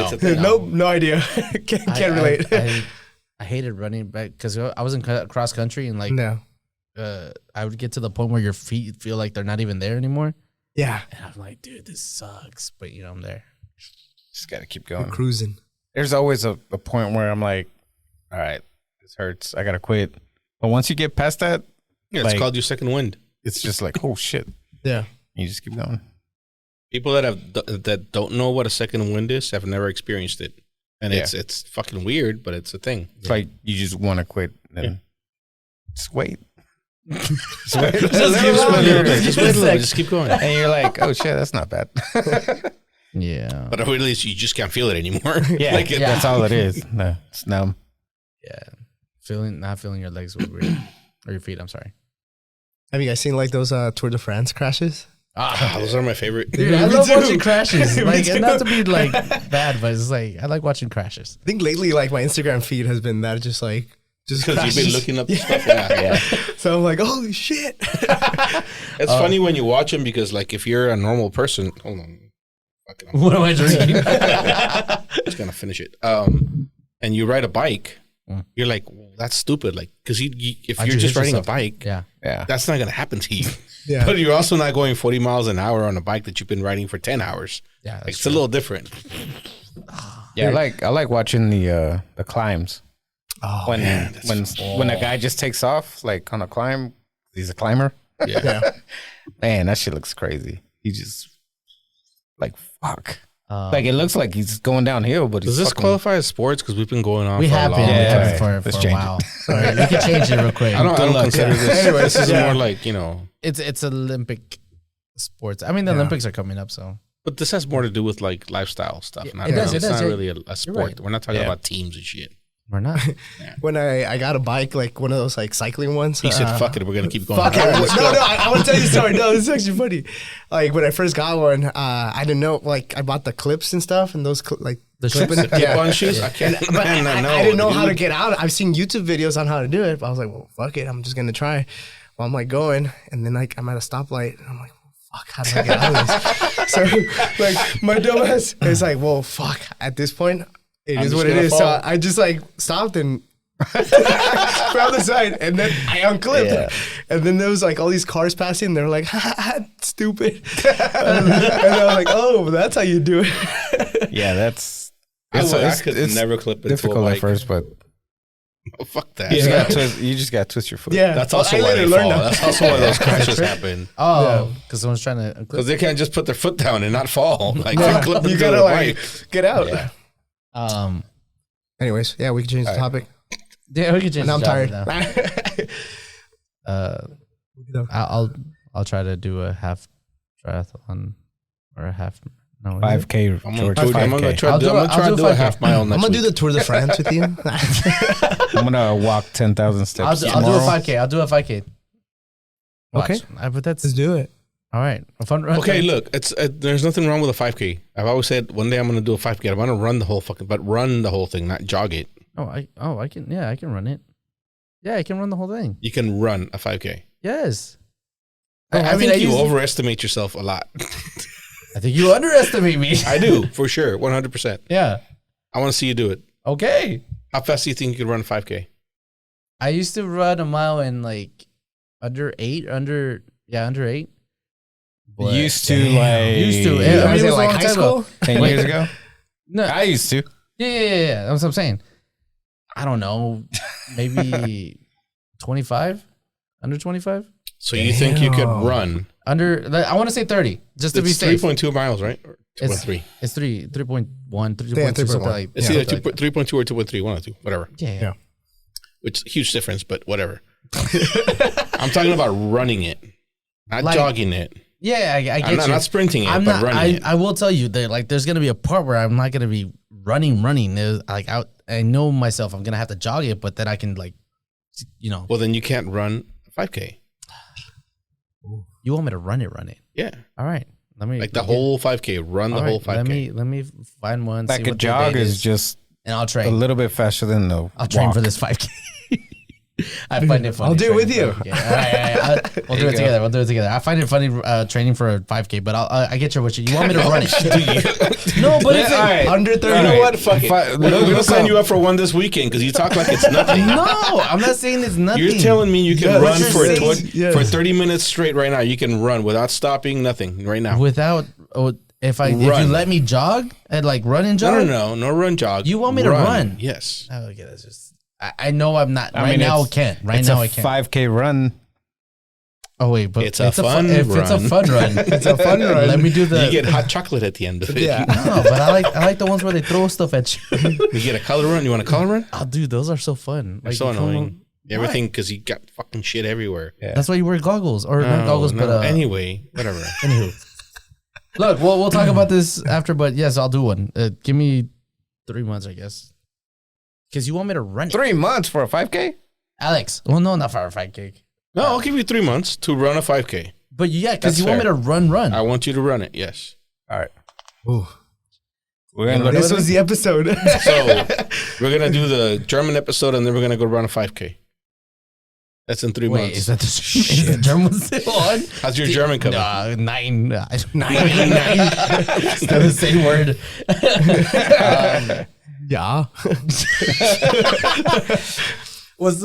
no. No idea. Can't relate. I hated running back because I was in cross country and like No. I would get to the point where your feet feel like they're not even there anymore. Yeah. And I'm like, dude, this sucks. But I'm there. Just got to keep We're going. cruising. There's always a point where I'm like, all right, this hurts. I got to quit. But once you get past that, Yeah, it's called your second wind. it's just like, oh shit. Yeah. You just keep going. People that don't know what a second wind is have never experienced it, and it's fucking weird, but it's a thing. It's like you just want to quit. Then just wait. Just wait a little bit. Just keep going. And you're like, oh shit, that's not bad. Yeah. But really, you just can't feel it anymore. Yeah, that's all it is. No, it's numb. Yeah. Not feeling your legs was weird. Or your feet, I'm sorry. Have you guys seen like those Tour de France crashes? Those are my favorite. Dude, I love watching crashes. Like, and not to be like bad, but it's like I like watching crashes. I think lately, like my Instagram feed has been that just Because you've been looking up stuff. Yeah. So I'm like, holy shit. It's funny when you watch them because, like, if you're a normal person, hold on. What am I drinking? Just gonna finish it. And you ride a bike, you're like, well, that's stupid. Like, because if you're just riding a bike, yeah, that's not gonna happen to you. Yeah. But you're also not going 40 miles an hour on a bike that you've been riding for 10 hours. Yeah, like, it's a little different. Yeah, I like watching the climbs. Oh, When a guy just takes off like on a climb, he's a climber. Yeah. Man, that shit looks crazy. He just like fuck. Like it looks like he's going downhill, but Does this qualify as sports? Because we've been going on we for have a been long time. for a while. Sorry, we can change it real quick. I don't consider this. Anyway, this is more like, It's Olympic sports. I mean, the Olympics are coming up, so. But this has more to do with like lifestyle stuff. It does. It's not really a sport. Right. We're not talking about teams and shit. We're not. When I got a bike, like one of those like cycling ones. He said, fuck it, we're going to keep going. Fuck it. I want to tell you a story. No, this is actually funny. Like when I first got one, I didn't know, like I bought the clips and stuff and those the shoes? Clip-on shoes? I can't. But I didn't know how to get out. I've seen YouTube videos on how to do it, but I was like, well, fuck it. I'm just going to try. Well, I'm like going, and then like I'm at a stoplight, and I'm like, well, fuck, how do I get out of this? So like my dumbass is like, well, fuck. At this point, it is what it is. Fall. So I just like stopped and from the side, and then I unclipped, and then there was like all these cars passing. And they're like, stupid, and I was like, oh, that's how you do it. Yeah, that's. I could never clip it. Difficult at first, but fuck that. You just got to twist your foot. Yeah, that's also why they fall. That's also why those crashes happen. Oh, because someone's trying to. Because they can't just put their foot down and not fall. Like you gotta like get out. Yeah. Anyways, we can change the topic. Yeah, we can change. Now I'm tired. I'll try to do a half triathlon or a half. No, 5K. I'm gonna try to do a half mile next week. I'm gonna do the Tour de France with you. I'm gonna walk 10,000 steps. I'll do a 5K. I'll do a 5K. Watch. Okay, but let's do it. All right. A fun run. Okay, look, there's nothing wrong with a 5K. I've always said one day I'm going to do a 5K. I'm going to run the whole thing, not jog it. I can. Yeah, I can run it. Yeah, I can run the whole thing. You can run a 5K. Yes. I think you overestimate yourself a lot. I think you underestimate me. I do, for sure, 100%. Yeah. I want to see you do it. Okay. How fast do you think you could run a 5K? I used to run a mile in like under 8. Under 8. But used to. I mean, it was like high school? 10 years ago? No, I used to. Yeah. That's what I'm saying. I don't know. Maybe 25? Under 25? So you think you could run? I want to say 30, just to be safe. 3.2 miles, right? Or 2.3? It's 3.1, 3.2, something like it's either 3.2 or 2.3, one or two, whatever. Yeah. Which huge difference, but whatever. I'm talking about running it, not jogging it. Yeah, I get you. I'm not sprinting it, but running it. I will tell you that there's gonna be a part where I'm not gonna be running. There's I know myself. I'm gonna have to jog it, but then I can Well, then you can't run a 5K. You want me to run it? Yeah. All right. Let me the whole 5K. Run the whole 5K. Let me find one. Like a jog is just and I'll train a little bit faster than the I'll train for this 5K. I find it funny. I'll do it with you. All right. We'll do it together. We'll do it together. I find it funny training for a 5K, but I get your wish. You want me to run it? Do you? No, but if right. under 30. You know what? Fuck it. We're Look gonna sign up. you up for one this weekend because you talk like it's nothing. No, I'm not saying it's nothing. You're telling me you can Yeah, run what for you're saying- for 30 minutes straight right now. You can run without stopping, nothing right now. without if you Run. let me jog and like run and jog. No run jog. You want me to run? Yes. Oh, okay, that's just. I know I'm not I right mean, now. I it's- can't right It's now. a I can't. 5K run. Oh wait, but It's a fun if it's a run. fun run, it's a fun run. Let me do the. You get hot chocolate at the end of it. Yeah. No, but I like the ones where they throw stuff at you. You get a color run. You want a color run? Oh, dude, those are so fun. They're so you come- annoying. Everything because you got fucking shit everywhere. Yeah. That's why you wear goggles or not No, goggles, no. but Anyway, whatever. Anywho, look, we'll talk about this after, but yes, I'll do one. Give me 3 months, I guess, because you want me to run it, 3 months for a 5K? Alex. Well, no, not for a 5K, No, I'll give you 3 months to run a 5K. but yeah, because That's you want me fair. to run. I want you to run it. Yes. All right. Ooh. We're gonna This was the episode. So we're gonna do the German episode, and then we're gonna go run a 5K. That's in 3 Wait, months. is that is the German still on? How's your German coming? Nine. Still the same word. Yeah. What's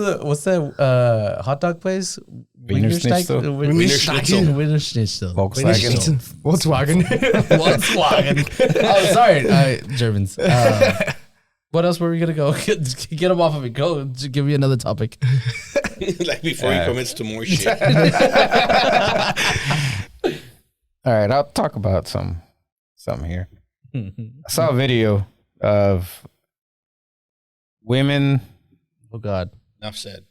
that hot dog place? Wiener Schnitzel. Wiener Schnitzel. Wiener Schnitzel. Volkswagen. Volkswagen. Volkswagen. Oh, sorry, Germans. What else were we gonna go? Get them off of it. Go. Give me another topic. Like before he commits to more shit. All right, I'll talk about something here. I saw a video of women Oh God. Enough said.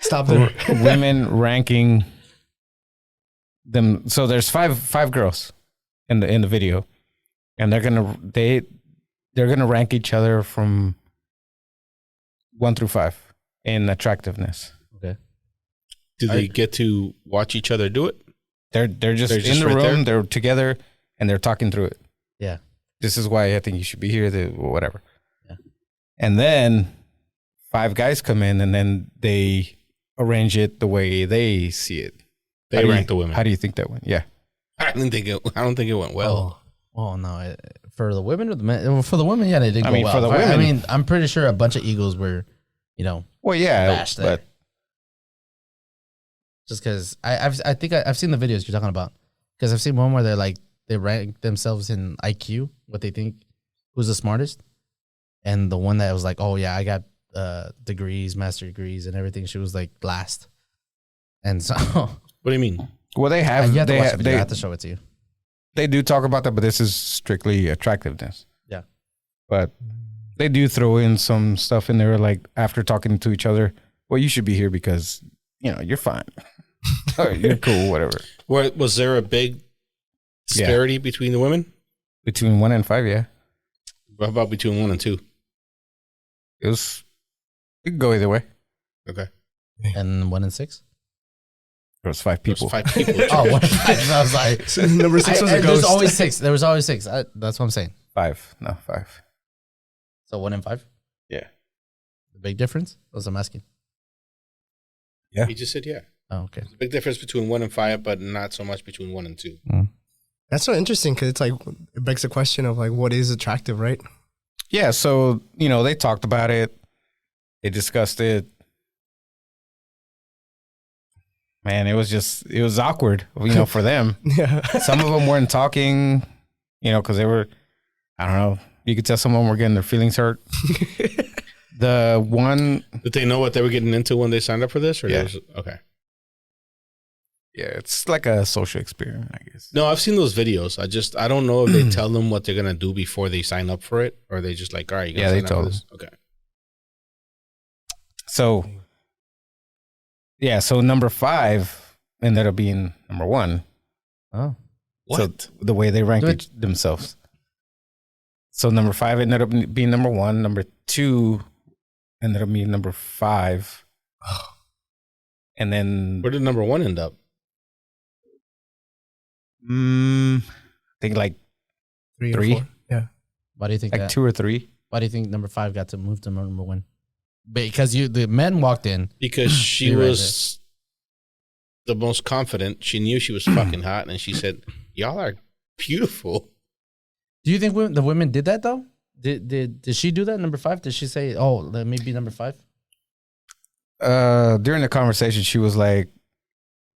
Stop there. women ranking them. So there's five girls in the video, and they're gonna rank each other from 1 through 5 in attractiveness. Okay. Do they get to watch each other do it? They're just in the right room. there? They're together and they're talking through it. Yeah. This is why I think you should be here. Whatever. Yeah. And then 5 guys come in, and then they arrange it the way they see it. They rank the women. How do you think that went? Yeah. I don't think it went well. Oh no! For the women or the men? Well, for the women, yeah, they did. I go mean, well. for the I women- mean, I'm pretty sure a bunch of egos were, Well, yeah, bashed there. but Just because I think I've seen the videos you're talking about. Because I've seen one where they rank themselves in IQ, what they think who's the smartest, and the one that was like, oh yeah, I got degrees, master degrees, and everything. She was like last, and so What do you mean? well, they you have have to watch they the video. I have to show it to you. they do talk about that, but this is strictly attractiveness. Yeah. But they do throw in some stuff in there, like after talking to each other. Well, you should be here because you're fine. Or you're cool, whatever. Was there a big disparity between the women? Between 1 and 5, yeah. What about between 1 and 2? It could go either way. Okay. And 1 and 6. There was 5 There's people. 5 people. Oh, 1 and 5. I was like, Number 6 was a there's ghost. always 6. There was always 6. That's what I'm saying. 5, no 5. So 1 and 5. Yeah. The big difference? That's what I'm asking. Yeah. He just said yeah. Oh, okay. There's a big difference between 1 and 5, but not so much between 1 and 2. That's so interesting because it's like it begs the question of like what is attractive, right? Yeah, so they talked about it. They discussed it. Man, it was awkward, for them. Yeah. Some of them weren't talking, because they were, I don't know. You could tell some of them were getting their feelings hurt. The one, Did they know what they were getting into when they signed up for this? Or Yeah. Okay. yeah, it's like a social experiment, I guess. No, I've seen those videos. I don't know if they tell them what they're gonna do before they sign up for it, or they just like, all right, you Yeah, they sign up for told this. Okay. So, yeah, so number 5 ended up being number 1. Oh. What? So the way they ranked Do it. themselves. So number 5 ended up being number 1. Number 2 ended up being number 5. And then Where did number 1 end up? I think like 3 3? or 4. Yeah. Why do you think like that? 2 or 3. Why do you think number 5 got to move to number 1? Because the men walked in. Because she was the most confident. She knew she was fucking hot, and she said, "Y'all are beautiful." Do you think the women did that though? Did she do that? Number 5? Did she say, "Oh, let me be number 5"? During the conversation, she was like,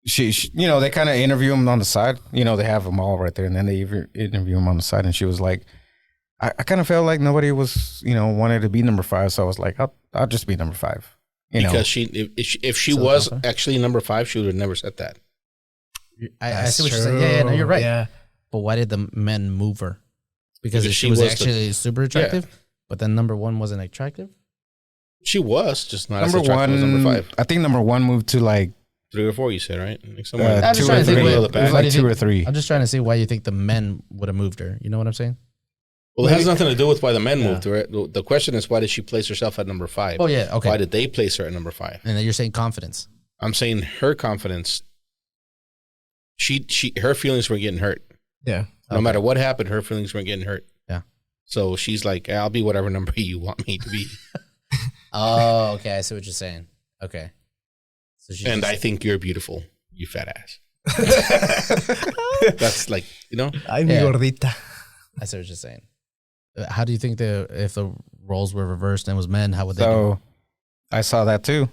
she you know, they kind of interview him on the side. You know, they have them all right there, and then they interview him on the side. And she was like, I kind of felt like nobody was, you know, wanted to be number 5. So I was like, I'll just be number 5. Because if she was actually number 5, she would have never said that. I see what you're saying. Yeah, no, you're right. Yeah. But why did the men move her? Because she was actually super attractive, but then number 1 wasn't attractive? She was, just not number as attractive as number 5. I think number 1 moved to like 3 or 4, you said, right? Like somewhere I'm just 2 trying or to think 3. what- It was like 2 or 3. I'm just trying to see why you think the men would have moved her. You know what I'm saying? Well, it has nothing to do with why the men moved her. The question is, why did she place herself at number 5? Oh, yeah. Okay. Why did they place her at number 5? And then you're saying confidence. I'm saying her confidence. Her feelings were getting hurt. Yeah. No matter what happened, her feelings weren't getting hurt. Yeah. So she's like, I'll be whatever number you want me to be. Oh, okay. I see what you're saying. Okay. So And I think you're beautiful, you fat ass. That's like, you know? I'm Yeah. gordita. I see what you're saying. How do you think if the roles were reversed and it was men, how would they do? So I saw that too.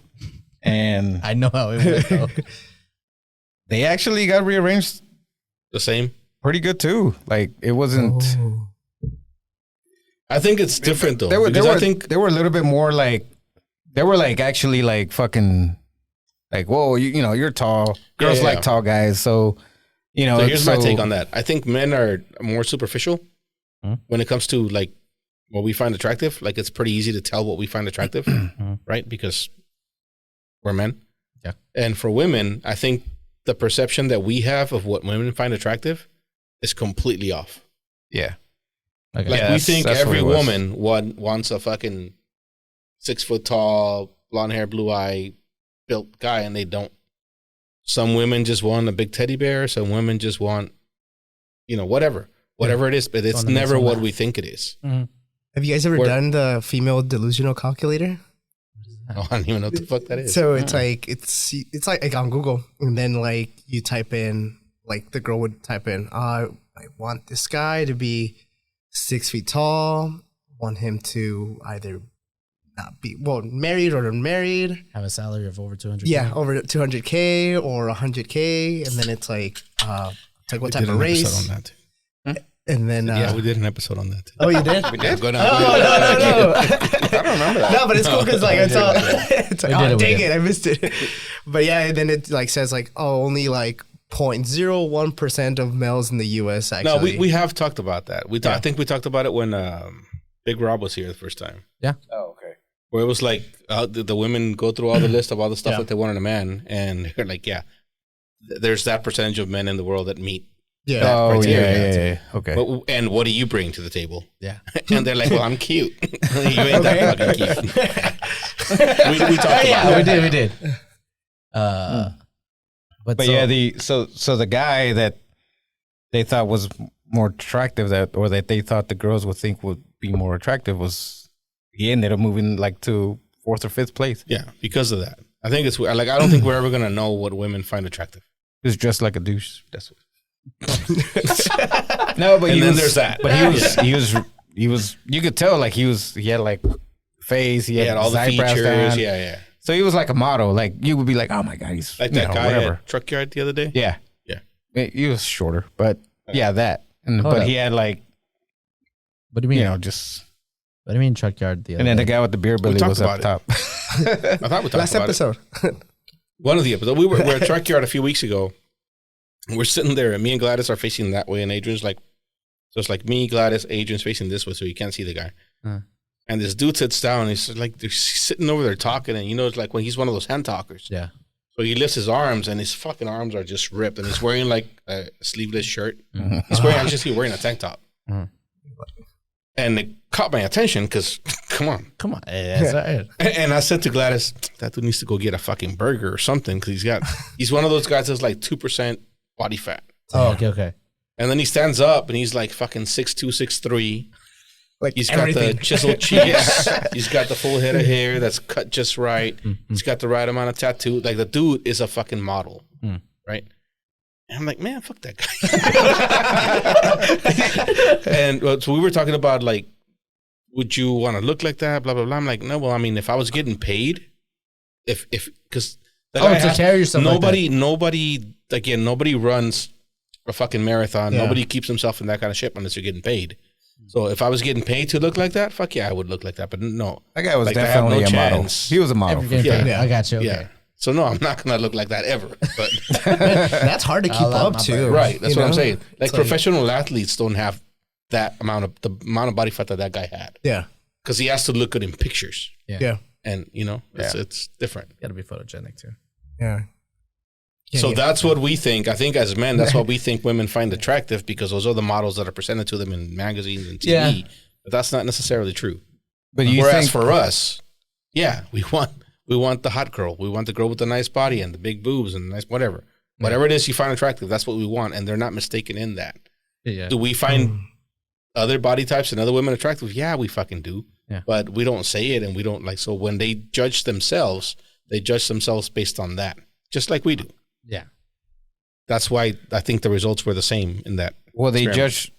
And I know how it went though. they actually got rearranged The same. pretty good too. Like it wasn't. Oh. I think it's different though. They were. I think they were a little bit more like. They were like actually like fucking. Like whoa, you know you're tall. Girls like tall guys, so you know. So here's my take on that. I think men are more superficial when it comes to like what we find attractive. Like it's pretty easy to tell what we find attractive, right? Because we're men. Yeah. And for women, I think the perception that we have of what women find attractive is completely off. Yeah. Okay. Like Yeah, we think that's every what it was. woman wants a fucking 6 foot tall, blonde hair, blue eye, built guy, and they don't. Some women just want a big teddy bear. Some women just want, you know, whatever it is, but it's never what we think it is. Have you guys ever done the female delusional calculator? I don't even know what the fuck that is. So it's like it's like on Google, and then like you type in, like the girl would type in, I want this guy to be 6 feet tall, want him to either not be married or unmarried, Have a salary of over 200. yeah, over 200K or 100K, and then it's like what type of race, On that. and then Yeah, we did an episode on that. oh, you did? Yeah, go down. No. I don't remember that. No, but it's cool because like it's all. It's like, We oh, did dang it, I missed it. But yeah, and then it like says like, oh, only like 0.01% of males in the U.S. actually. No, we have talked about that. I think we talked about it when Big Rob was here the first time. Yeah. Oh, okay. Where it was like the women go through all the list of all the stuff that they want in a man, and they're like, yeah, there's that percentage of men in the world that meet. Yeah. Oh criteria. yeah. Okay. But, and what do you bring to the table? Yeah. And they're like, well, I'm cute. You ain't that fucking cute. we talked about it. We did. But yeah, the guy that they thought was more attractive or that they thought the girls would think would be more attractive he ended up moving like to 4th or 5th place. Yeah, because of that. I think it's like, I don't think we're ever going to know what women find attractive. He was dressed like a douche. That's what. No, but there's that. But he was. You could tell like he had like face. He had all the eyebrows features. down. Yeah. So he was like a model. Like you would be like, oh my god, he's Like that guy whatever. at Truck Yard the other day. Yeah. He was shorter, but yeah, that. But he had like, what do you mean? you know, just. What do you mean truck yard? And then the guy with the beer belly talked was up about top. I thought we talked Last about episode. One of the episodes. We were at Truck Yard a few weeks ago. We're sitting there, and me and Gladys are facing that way, and Adrian's like, so it's like me, Gladys, Adrian's facing this way, so you can't see the guy. And this dude sits down, and he's like, they're sitting over there talking, and you know, it's like when he's one of those hand talkers. Yeah. So he lifts his arms, and his fucking arms are just ripped, and he's wearing like a sleeveless shirt. He's wearing a tank top. And it caught my attention because, come on. And I said to Gladys, that dude needs to go get a fucking burger or something because he's one of those guys that's like 2% body fat. Oh, okay. And then he stands up and he's like fucking 6'2", 6'3", Like He's got everything. the chiseled cheeks. He's got the full head of hair that's cut just right. He's got the right amount of tattoo. Like the dude is a fucking model, right? And I'm like, man, fuck that guy. And so we were talking about like, would you want to look like that? Blah blah blah. I'm like, no. Well, I mean, if I was getting paid, because to carry yourself like nobody runs a fucking marathon. Yeah. Nobody keeps himself in that kind of shit unless you're getting paid. So if I was getting paid to look like that, fuck yeah, I would look like that. But no, That guy was Like, I have definitely no a model. chance. He was a model. Yeah. I got you. Okay. yeah. So no, I'm not gonna look like that ever. But That's hard to keep I'll up my too. right, that's you what I'm know? saying. Like It's professional athletes don't have the amount of body fat that guy had Yeah. because he has to look good in pictures, Yeah. and it's different. Got to be photogenic too. Yeah. Yeah, So yeah. that's what we think. I think as men, that's what we think women find attractive because those are the models that are presented to them in magazines and TV. Yeah. But that's not necessarily true. But you Whereas think for us, yeah, we want the hot girl. We want the girl with the nice body and the big boobs and the nice whatever. Whatever it is you find attractive, that's what we want, and they're not mistaken in that. Yeah. Do we find other body types and other women attractive? Yeah, we fucking do. Yeah. But we don't say it, and we don't like. So when they judge themselves based on that, just like we do. Yeah. That's why I think the results were the same in that. well, they experiment. judge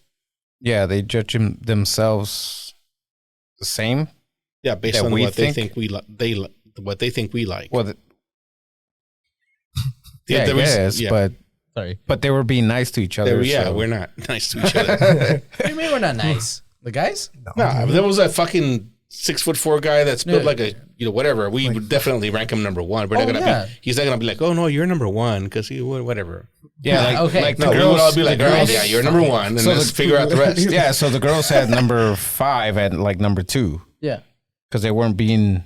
themselves the same. Yeah, based that on we what they think- think what they think we like. Well, yeah, I there was- guess, yeah. Sorry. but they were being nice to each other. Yeah, so- we're not nice to each other. What do you mean we're not nice? The guys? No, there was a fucking 6'4" guy that's built Yeah. like a whatever. We would definitely rank him number one. We're not gonna be. He's not gonna be like, oh no, you're number one because he whatever. Yeah, like, Okay. like No, the we would all girls. be like, the all right, girls- yeah, you're number one, and So let's the- figure out the rest. yeah, so the girls had number 5 and like number 2 Yeah. because they weren't being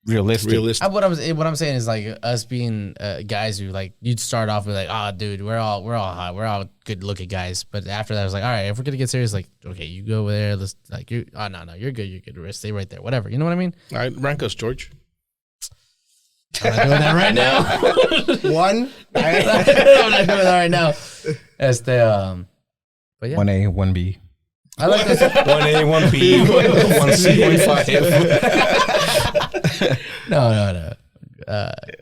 realistic. Realistic. What I'm saying is like us being guys who like you'd start off with like, oh dude, we're all hot, we're all good looking guys, but after that I was like, all right, if we're gonna get serious, like okay, you go over there, let's like you, oh no, you're good, stay right there, whatever, you know what I mean? All right, rank us, George. I'm not doing that right now. One. I'm not doing that right now. But yeah, 1A, 1B. I like this. 1A, 1B, 1C, 1.5. No.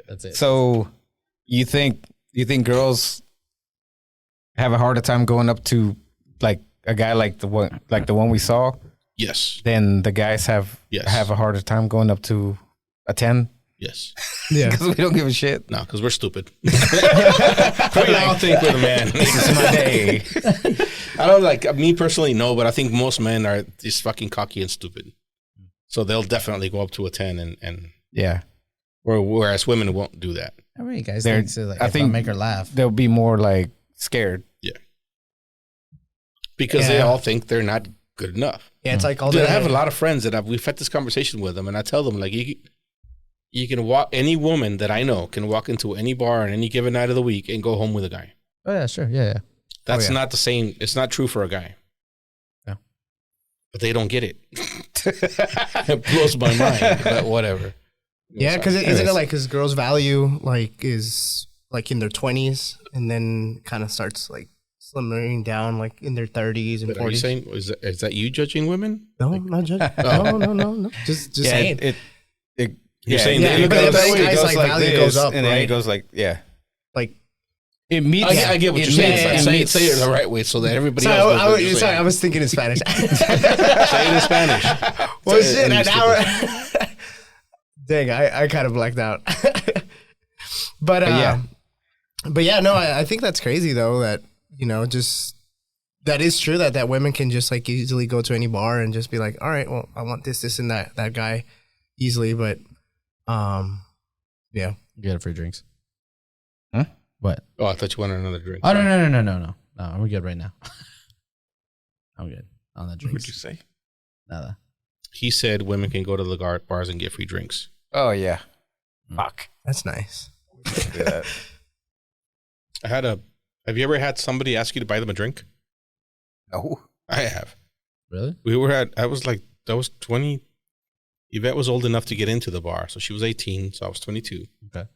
That's it. So you think girls have a harder time going up to like a guy like the one we saw Yes. than the guys have a harder time going up to a 10 Yes. Yeah. because we don't give a shit. No, because we're stupid. We all think we're the man. This is my day. I don't like me personally, no, but I think most men are just fucking cocky and stupid. So they'll definitely go up to a 10 and Yeah, whereas women won't do that. How many guys They're- think so, like, I if think- I make her laugh? they'll be more like scared. Because they Yeah. all think they're not good enough. Yeah, it's like all Dude, the I have a lot of friends that we've had this conversation with them, and I tell them like you can walk, any woman that I know can walk into any bar on any given night of the week and go home with a guy. Oh yeah, sure, yeah. That's yeah. not the same. It's not true for a guy. Yeah. But they don't get it. It blows my mind, but whatever. Yeah, because isn't it like because girls' value like is like in their 20s and then kind of starts like slimming down like in their 30s and But are you 40s. saying is that you judging women? No, I'm not judging. No. Just saying. You're saying yeah, they look but at it the that way? guys, like, value goes up, and then it right? goes like, yeah. Like It meets. I get what you're saying. yeah, Say it's- it the right way so that everybody sorry, else knows what you're sorry, I saying. was thinking in Spanish. Say it in Spanish. Well, Say it shit, in an stupid. hour. Dang, I kind of blacked out. But yeah, no, I think that's crazy though. That just that is true that women can just like easily go to any bar and just be like, all right, well, I want this, and that guy easily. But yeah, You get free drinks. Huh? What? Oh, I thought you wanted another drink. Oh no. No, we're good right now. I'm good on the drinks. What'd you say? Nada. He said women can go to the bars and get free drinks. Oh yeah. Fuck. that's nice. Do that. Have you ever had somebody ask you to buy them a drink? No. I have. Really? I was 20. Yvette was old enough to get into the bar, so she was 18, so I was 22. Okay.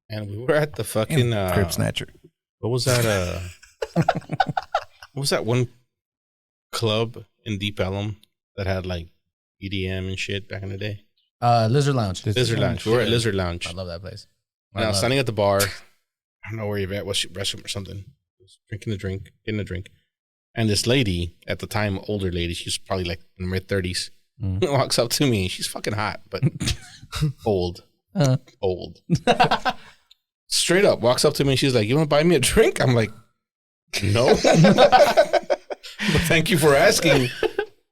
And we were at the fucking Crib snatcher. what was that? What was that one club in Deep Ellum that had like EDM and shit back in the day? Lizard Lounge. Lizard Lounge. We were at Lizard Lounge. I love that place. And I was standing at the bar. I don't know where you're at. What's your restroom or something? I was drinking a drink, getting a drink. And this lady, at the time, older lady, she's probably like in her mid-30s, walks up to me. She's fucking hot, but old. Old. Straight up, walks up to me. She's like, you want to buy me a drink? I'm like, no. But thank you for asking.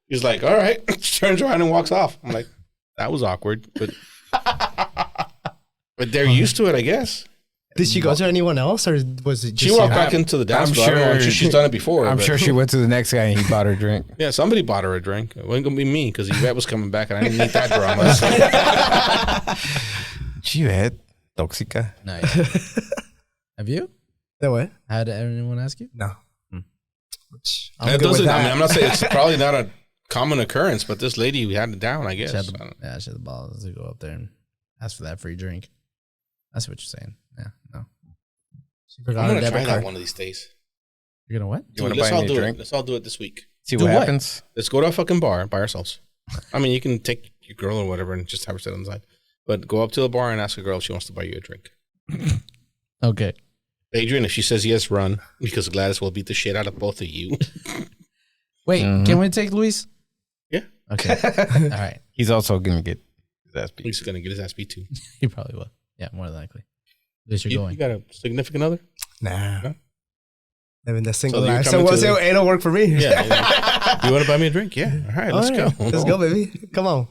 He's like, all right. Turns around and walks off. I'm like, that was awkward. But they're used to it, I guess. Did she go to anyone else, or was it just She walked back into the dance bar. I'm sure she's done it before. I'm sure she went to the next guy and he bought her a drink. Yeah, somebody bought her a drink. It wasn't going to be me because Yvette was coming back and I didn't need that drama. Yvette, tóxica. Nice. Have you? That way? Had anyone ask you? No. It doesn't. I mean, I'm not saying it's probably not a common occurrence, but this lady, we had it down, I guess. She had the balls to go up there and ask for that free drink. That's what you're saying. Yeah, no. I'm going to try that one of these days. You're going to what? You want to buy me a drink? Let's all do it this week. See what happens? Let's go to a fucking bar by ourselves. I mean, you can take your girl or whatever and just have her sit on the side. But go up to the bar and ask a girl if she wants to buy you a drink. Okay. Adrian, if she says yes, run. Because Gladys will beat the shit out of both of you. Wait, can we take Luis? Yeah. Okay. All right. He's also going to get his ass beat. He's going to get his ass beat too. He probably will. Yeah, more than likely. At least you're going. You got a significant other? Nah. No? Living that single So you're life. coming So to it'll work for me. Yeah. You want to buy me a drink? Yeah. All right, let's go. Let's go, baby. Come on.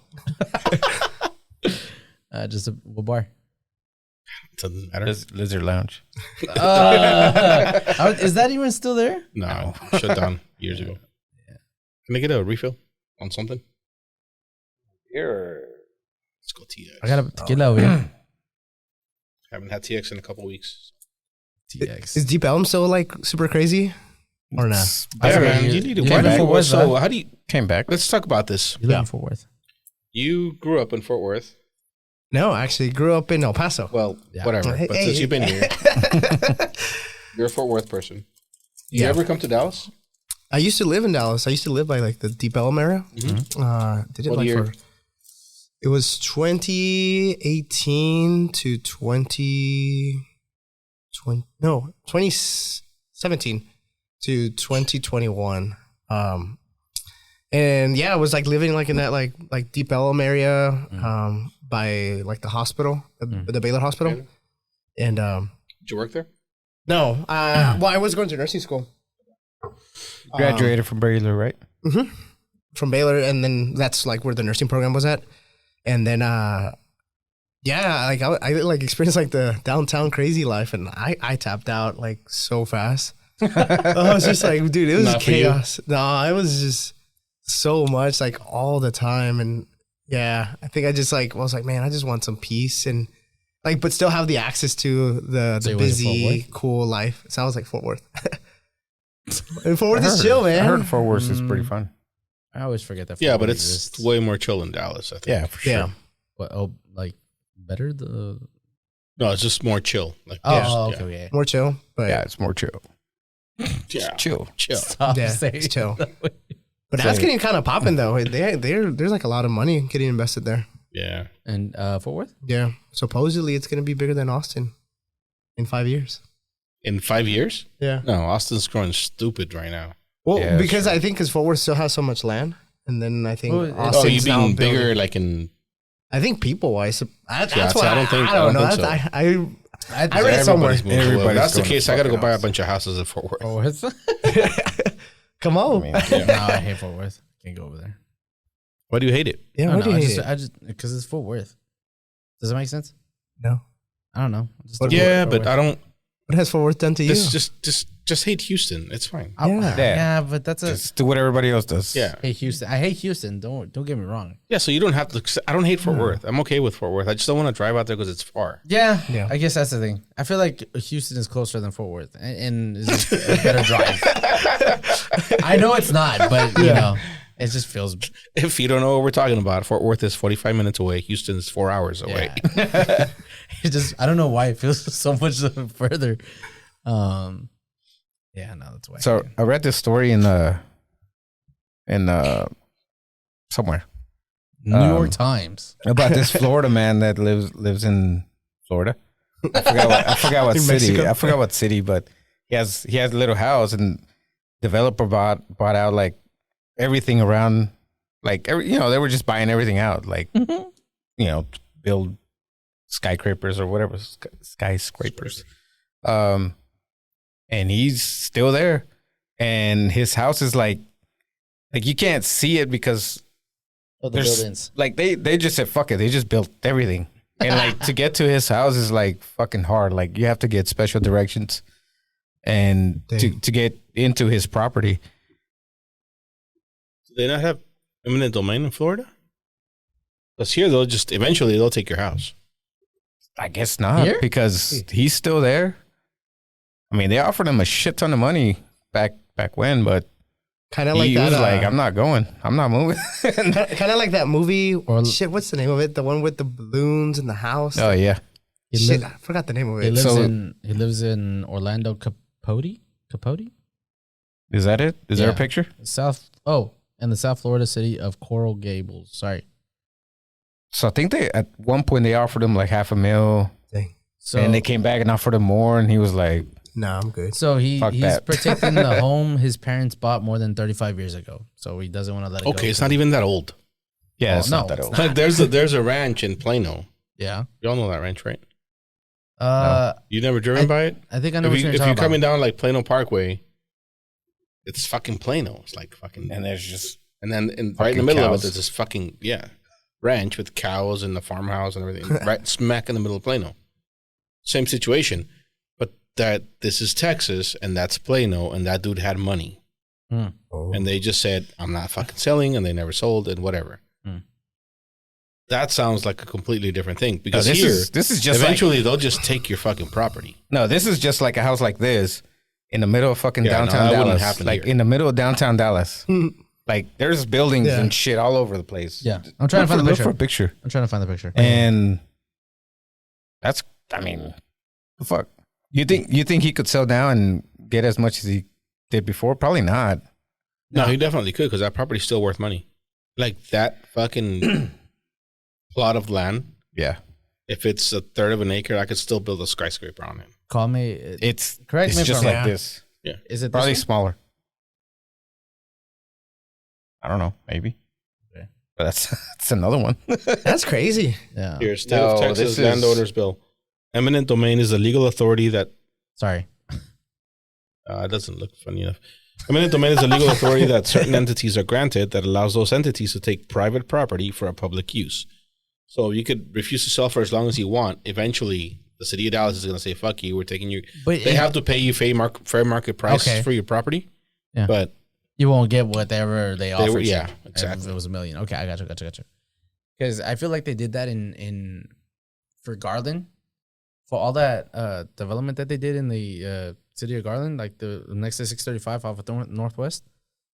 Just what bar? Doesn't matter. Lizard Lounge. Is that even still there? No, shut down years ago. Yeah. Can I get a refill on something? Here. Let's go TX. I got a tequila over here. Haven't had TX in a couple weeks. TX. Is Deep Elm still like super crazy or not? Yeah, man, you need to came work back. for So how do you? Came back. Let's talk about this. You live in Fort Worth. You grew up in Fort Worth. No, actually grew up in El Paso. Well, Yeah. whatever. Hey, But hey. since you've been here, you're a Fort Worth person. You Yeah. ever come to Dallas? I used to live in Dallas. I used to live by like the Deep Elm area. Did it What like year? for? It was 2018 to 2017 to 2021. And yeah, I was like living like in that like Deep Elm area, by like the hospital, the Baylor Hospital. Okay. And Did you work there? no, well, I was going to nursing school. Graduated from Baylor, right? From Baylor, and then that's like where the nursing program was at. And then yeah, like I like experienced like the downtown crazy life, and I tapped out like so fast. I was just like, dude, it was Not for you. chaos. No, it was just so much like all the time. And yeah, I think I just like was like, man, I just want some peace and like, but still have the access to the So you went to Fort busy, Worth? cool life. It sounds like Fort Worth. And Fort Worth is chill, man. I heard Fort Worth is pretty fun. I always forget that. Yeah, Fort but Worth it's exists. way more chill in Dallas, I think. Yeah, for sure. Yeah. What, like better the. No, it's just more chill. Like, Oh, yeah. okay, yeah. More chill, but Yeah, it's more chill. Yeah. Chill. Chill. Stop yeah, saying it's chill. that. But that's getting kind of popping though. There's like a lot of money getting invested there. Yeah. And Fort Worth? Yeah, supposedly it's gonna be bigger than Austin in 5 years. In 5 years? Yeah. No, Austin's growing stupid right now. Well, Yeah, that's because true. I think Fort Worth still has so much land, and then I think Well, it- Austin's Oh, you now being building- bigger, like in. I think people wise, that's Yeah, what I don't think- I don't know. I don't That's- think I read it somewhere. Everybody's moving to Everybody's If that's the going to case, I got to go fucking buy a Austin. bunch of houses in Fort Worth. Fort Worth? Come on. I mean, No, I hate Fort Worth. Can't go over there. Why do you hate it? Yeah, I what don't do know. you hate? I just because it's Fort Worth. Does it make sense? No. I don't know. Just What- Yeah, Fort but Worth. I don't. What has Fort Worth done to you? Just hate Houston. It's fine. Yeah. Yeah, but that's a. just do what everybody else does. Yeah. Hey Houston, I hate Houston. Don't get me wrong. Yeah, so you don't have to. I don't hate Fort Worth. I'm okay with Fort Worth. I just don't want to drive out there because it's far. Yeah, Yeah. I guess that's the thing. I feel like Houston is closer than Fort Worth, and is a better drive. I know it's not, but you know, it just feels. If you don't know what we're talking about, Fort Worth is 45 minutes away. Houston's 4 hours away. Yeah. It just I don't know why it feels so much further. Yeah, no, that's why. So I read this story in in somewhere. New York Times. About this Florida man that lives in Florida. I forgot what In city. Mexico? I forgot what city, but he has a little house, and developer bought out like everything around, like they were just buying everything out, like build skyscrapers or whatever, skyscrapers. And he's still there, and his house is like you can't see it because Of the buildings. like they just said fuck it, they just built everything, and like to get to his house is like fucking hard. Like you have to get special directions, and to get into his property. Do they not have eminent domain in Florida? Because here eventually they'll take your house. I guess not, Here? because he's still there. I mean, they offered him a shit ton of money back when, but Kind of like he that. was like, I'm not going. I'm not moving. kind of like that movie. Shit, what's the name of it? The one with the balloons in the house. Oh yeah. Shit, I forgot the name of He it. lives in Orlando Capote? Is that it? Is there a Yeah. picture? In the South Florida city of Coral Gables. Sorry. So I think at one point they offered him like $500,000, So and they came back and offered him more, and he was like, No, I'm good. So he's Fuck that. protecting the home his parents bought more than 35 years ago. So he doesn't want to let it go. Okay, it's not even that old. "Yeah, Oh, it's no, not that it's old." not. Like there's a ranch in Plano. Yeah. Y'all know that ranch, right? You You never driven by it? I think I know If what you're you're talking coming about. down like Plano Parkway, it's fucking Plano. It's like fucking, And there's just and then right in fucking the middle of cows. it, there's this fucking ranch with cows and the farmhouse and everything, right smack in the middle of Plano. Same situation, but this is Texas and that's Plano, and that dude had money, and they just said, "I'm not fucking selling," and they never sold and whatever. That sounds like a completely different thing, because this here, is just eventually they'll just take your fucking property. this is just like a house like this in the middle of fucking Yeah, no, downtown that wouldn't Dallas, happen like here. in the middle of downtown Dallas. Like there's buildings and shit all over the place. Yeah. I'm trying to find the Look picture. for a picture. I'm trying to find the picture. And that's, I mean, the fuck. You think he could sell down and get as much as he did before? Probably not. No, he definitely could, because that property's still worth money. Like that fucking plot of land. Yeah. If it's a third of an acre, I could still build a skyscraper on it. Call me. It's Correct me if just I'm like wrong. this. Yeah. Is it Probably this one? smaller. I don't know. Maybe. Okay. But that's another one. That's crazy. Yeah. Here, State No, of this Texas is- Landowners Bill. Eminent domain is a legal authority that Sorry. it doesn't look funny enough. Eminent domain is a legal authority that certain entities are granted that allows those entities to take private property for a public use. So you could refuse to sell for as long as you want. Eventually, the city of Dallas is going to say, "Fuck you, we're taking you." But They have to pay you fair market price Okay. for your property. Yeah. But You won't get whatever they offer. yeah, you. exactly. If it was $1 million. Okay, I got you. Because I feel like they did that for Garland, for all that development that they did in the city of Garland, like the next to 635 off of Northwest,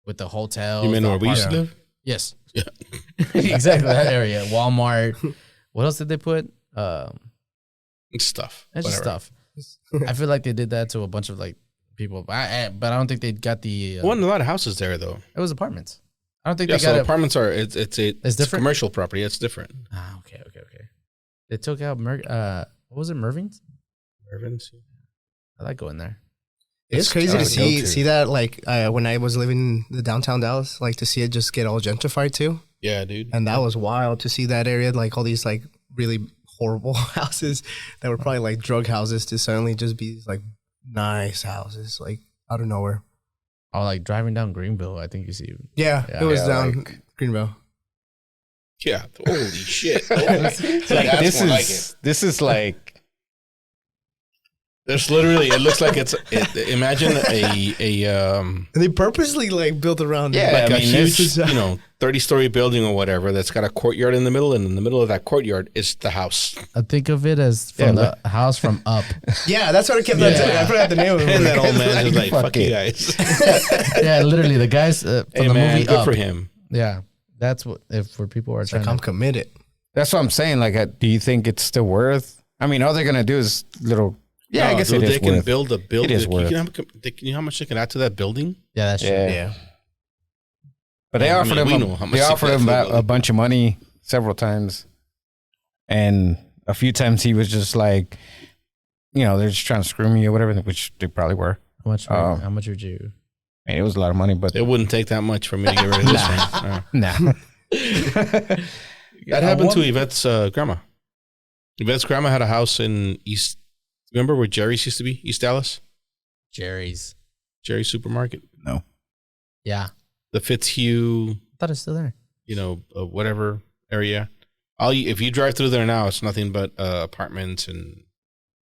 with the hotels. you mean the where we used to apartments. live? Yes. Yeah. Exactly that area. Walmart. What else did they put? It's stuff. It's just Whatever. stuff. I feel like they did that to a bunch of like people, but I don't think they got the. Wasn't a lot of houses there though. It was apartments. I don't think Yeah, they got so it. apartments are it's different? commercial property. It's different. Ah, okay. They took out what was it, Mervyn's? Mervyn's. I like going there. It's crazy to gotta go to. see that, like, when I was living in the downtown Dallas, like to see it just get all gentrified too. Yeah, dude. And that was wild to see that area, like all these like really horrible houses that were probably like drug houses to suddenly just be these like nice houses, like out of nowhere. Oh, like driving down Greenville, I think you see. Yeah, it was Yeah, down like- Greenville. Yeah. Holy shit. Like That's this more like is this is like There's literally. It looks like imagine a And they purposely like built around Yeah, it. like I a mean, huge, this is- 30-story building or whatever that's got a courtyard in the middle, and in the middle of that courtyard is the house. I think of it as from the house from Up. Yeah, that's what I kept on saying. I forgot the name of it. And that old man is like, Fuck "Fuck you it." guys." Yeah, literally the guys from Hey the man, movie good Up. for him. Yeah, that's what if where people are It's trying like I'm to. committed. that's what I'm saying. Like, do you think it's still worth? I mean, all they're gonna do is little. Yeah, I No, guess dude, it is they can worth. build a building. It is You worth. know how much they can add to that building? Yeah, that's true. Yeah. Yeah. But they offered we know him. how much They offered sick him that a bunch of money several times, and a few times he was just like, they're just trying to screw me or whatever, which they probably were. How much would you? And it was a lot of money, but It wouldn't take that much for me to get rid of this one. nah. That happened to Yvette's grandma. Yvette's grandma had a house in East. Remember where Jerry's used to be? East Dallas? Jerry's Supermarket? No. Yeah. The Fitzhugh, I thought it's still there. whatever area. If you drive through there now, it's nothing but apartments and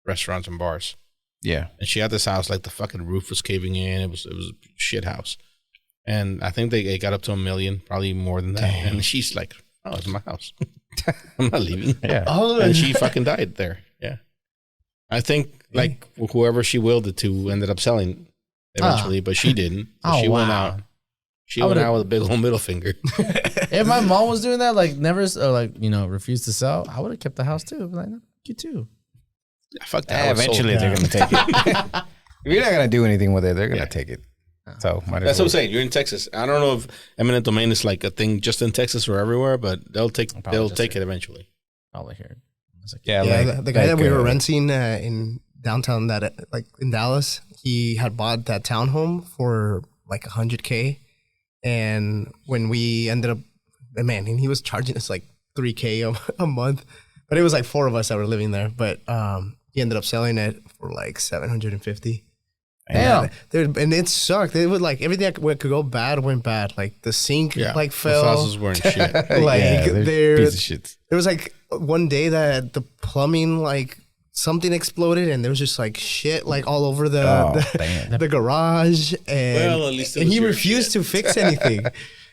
restaurants and bars. Yeah. And she had this house, like the fucking roof was caving in. It was a shit house. And I think they got up to $1 million, probably more than that. Dang. And she's like, "Oh, it's my house. I'm not leaving." Yeah. And she fucking died there. Yeah. I think like whoever she willed it to ended up selling eventually, but she didn't. So she went out. She went out with a big old middle finger. If my mom was doing that, refused to sell, I would have kept the house too. I'd be like, no, you too. Yeah, fuck that. Eventually, they're gonna take it. If you're not gonna do anything with it, they're gonna take it. So that's what I'm saying. You're in Texas. I don't know if eminent domain is like a thing just in Texas or everywhere, but they'll take it eventually. Probably here. The guy that we were renting in downtown in Dallas, he had bought that townhome for like $100K, and when we ended up, and he was charging us like $3K a month, but it was like 4 of us that were living there. But he ended up selling it for like $750. Damn. And it sucked. It was like everything that could go bad went bad. Like the sink fell. The faucets weren't shit. Piece of shit. There was like one day that the plumbing something exploded, and there was just like shit all over the garage. And, at least he refused to fix anything.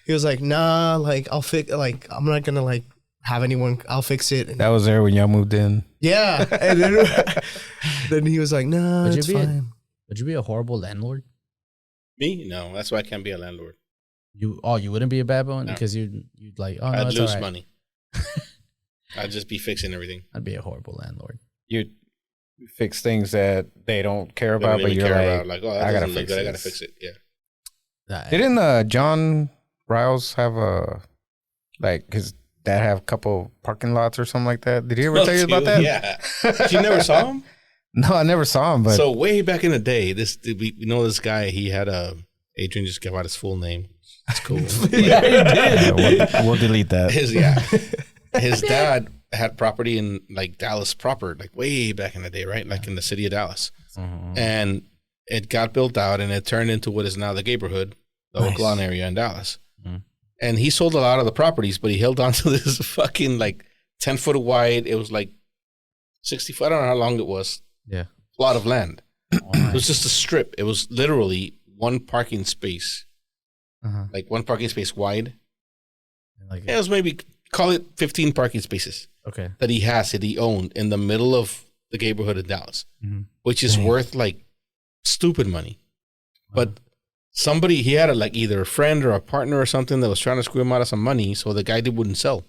He was like, "Nah, I'll fix. I'm not gonna have anyone. I'll fix it." And that was there when y'all moved in. Yeah, and then he was like, "Nah, it's fine." Would you be a horrible landlord? Me? No, that's why I can't be a landlord. You wouldn't be a bad one because you'd like, oh, no, I'd it's lose all right. money. I'd just be fixing everything. I'd be a horrible landlord. You fix things that they don't care about, but you're like, oh, that doesn't look good. I gotta fix it. Yeah. Didn't John Riles have his dad have a couple parking lots or something like that? Did he ever tell you about that? Yeah. You never saw him? No, I never saw him. But so way back in the day, we know this guy. He had Adrian just gave out his full name. That's cool. Yeah, he did. Yeah, we'll delete that. His dad had property in Dallas proper, way back in the day, right? In the city of Dallas, and it got built out and it turned into what is now the neighborhood, the Oak Lawn area in Dallas. And he sold a lot of the properties, but he held on to this fucking 10-foot wide. It was 60 foot. I don't know how long it was. Yeah. Plot of land. It was just a strip. It was literally one parking space, one parking space wide. It was maybe, call it 15 parking spaces. Okay. That he owned in the middle of the neighborhood of Dallas, which is worth stupid money. But he had either a friend or a partner or something that was trying to screw him out of some money, so the guy wouldn't sell.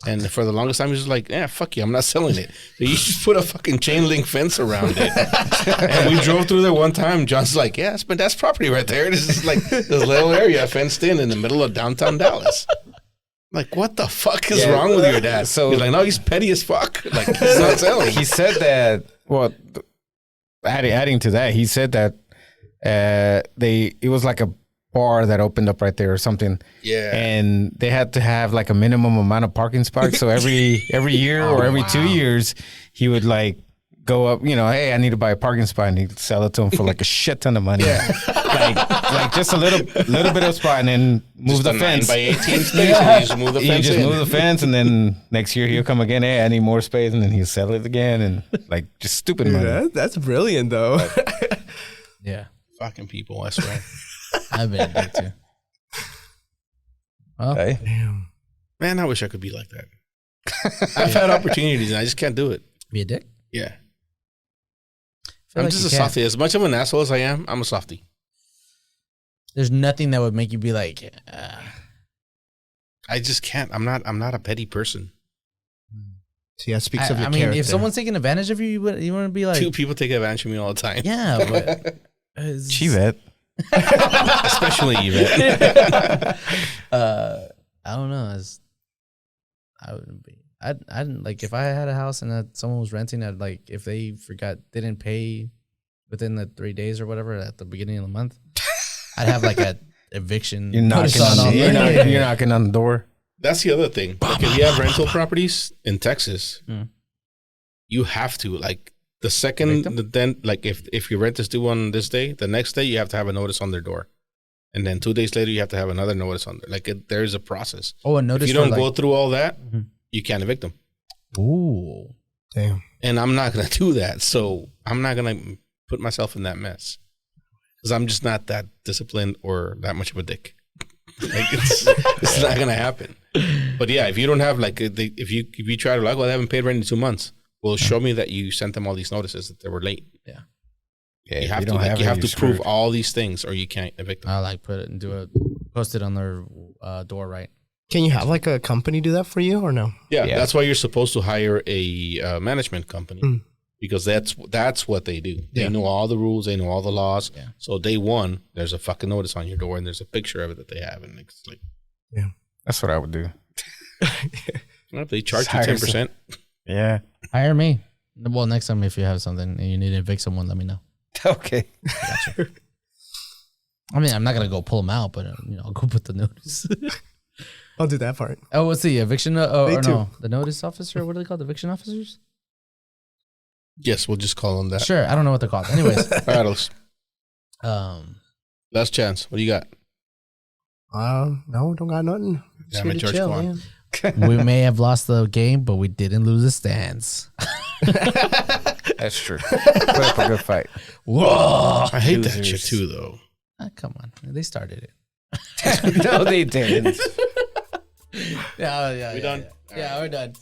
And for the longest time, he was like, "Yeah, fuck you, I'm not selling it." So you just put a fucking chain link fence around it. And we drove through there one time. John's like, "Yeah, that's property right there. This is this little area fenced in the middle of downtown Dallas." What the fuck is wrong with your dad? So he's like, "No, he's petty as fuck. He's not selling." He said that. Well, adding to that, he said that it was like a bar that opened up right there or something. Yeah. And they had to have a minimum amount of parking spots. So every year or every 2 years, he would go up, hey, I need to buy a parking spot, and he'd sell it to him for a shit ton of money. Yeah. Just a little bit of spot, and then move the fence. 9x18 space, and you just move the fence. You just move the fence, and then next year he'll come again. Hey, I need more space, and then he'll sell it again, and just stupid money. That's brilliant, though. Yeah. Fucking people, I swear. I've been a dick too. Well, hey. Damn. Man, I wish I could be like that. I've had opportunities and I just can't do it. Be a dick? Yeah. I'm just a softie. As much of an asshole as I am, I'm a softie. There's nothing that would make you be like, I just can't. I'm not a petty person. See, that speaks of your character. If someone's taking advantage of you, you want to be like... 2 people take advantage of me all the time. Yeah, but... Chivette. Especially Yvette. I don't know. I wouldn't be. I'd like if I had a house and someone was renting. I'd like if they didn't pay within the 3 days or whatever at the beginning of the month. I'd have like a eviction. You're knocking on the door. That's the other thing. Like if you have rental properties in Texas, you have to like the second then like if your rent is due on this day, the next day you have to have a notice on their door, and then 2 days later you have to have another notice on there. Like there's a process. Oh, a notice. If you don't go through all that, you can't evict them. Ooh, damn. And I'm not gonna do that, so I'm not gonna put myself in that mess because I'm just not that disciplined or that much of a dick. Like it's not gonna happen. But yeah, if you don't have like if you try to like, well, I haven't paid rent in 2 months. Well, show me that you sent them all these notices that they were late. Yeah. You have to prove all these things, or you can't evict them. I like post it on their door, right? Can you have like a company do that for you or no? Yeah, that's why you're supposed to hire a management company because that's what they do. They know all the rules, they know all the laws. Yeah. So day one, there's a fucking notice on your door, and there's a picture of it that they have, and it's like, that's what I would do. They charge you 10%. Yeah. Hire me. Well, next time if you have something and you need to evict someone, let me know. Okay. Gotcha. I mean, I'm not gonna go pull them out, but I'll go put the notice. I'll do that part. Oh, what's the eviction? Or no, the notice officer. What are they called? The eviction officers? Yes, we'll just call them that. Sure. I don't know what they're called. Anyways. All right, Alex. Last chance. What do you got? No, don't got nothing. Damn it, George, chill, go on. man. We may have lost the game, but we didn't lose the stands. That's true. Put up a good fight. Whoa! I hate that shit too, though. Come on, they started it. No, they didn't. Yeah. We done? Yeah, we're done.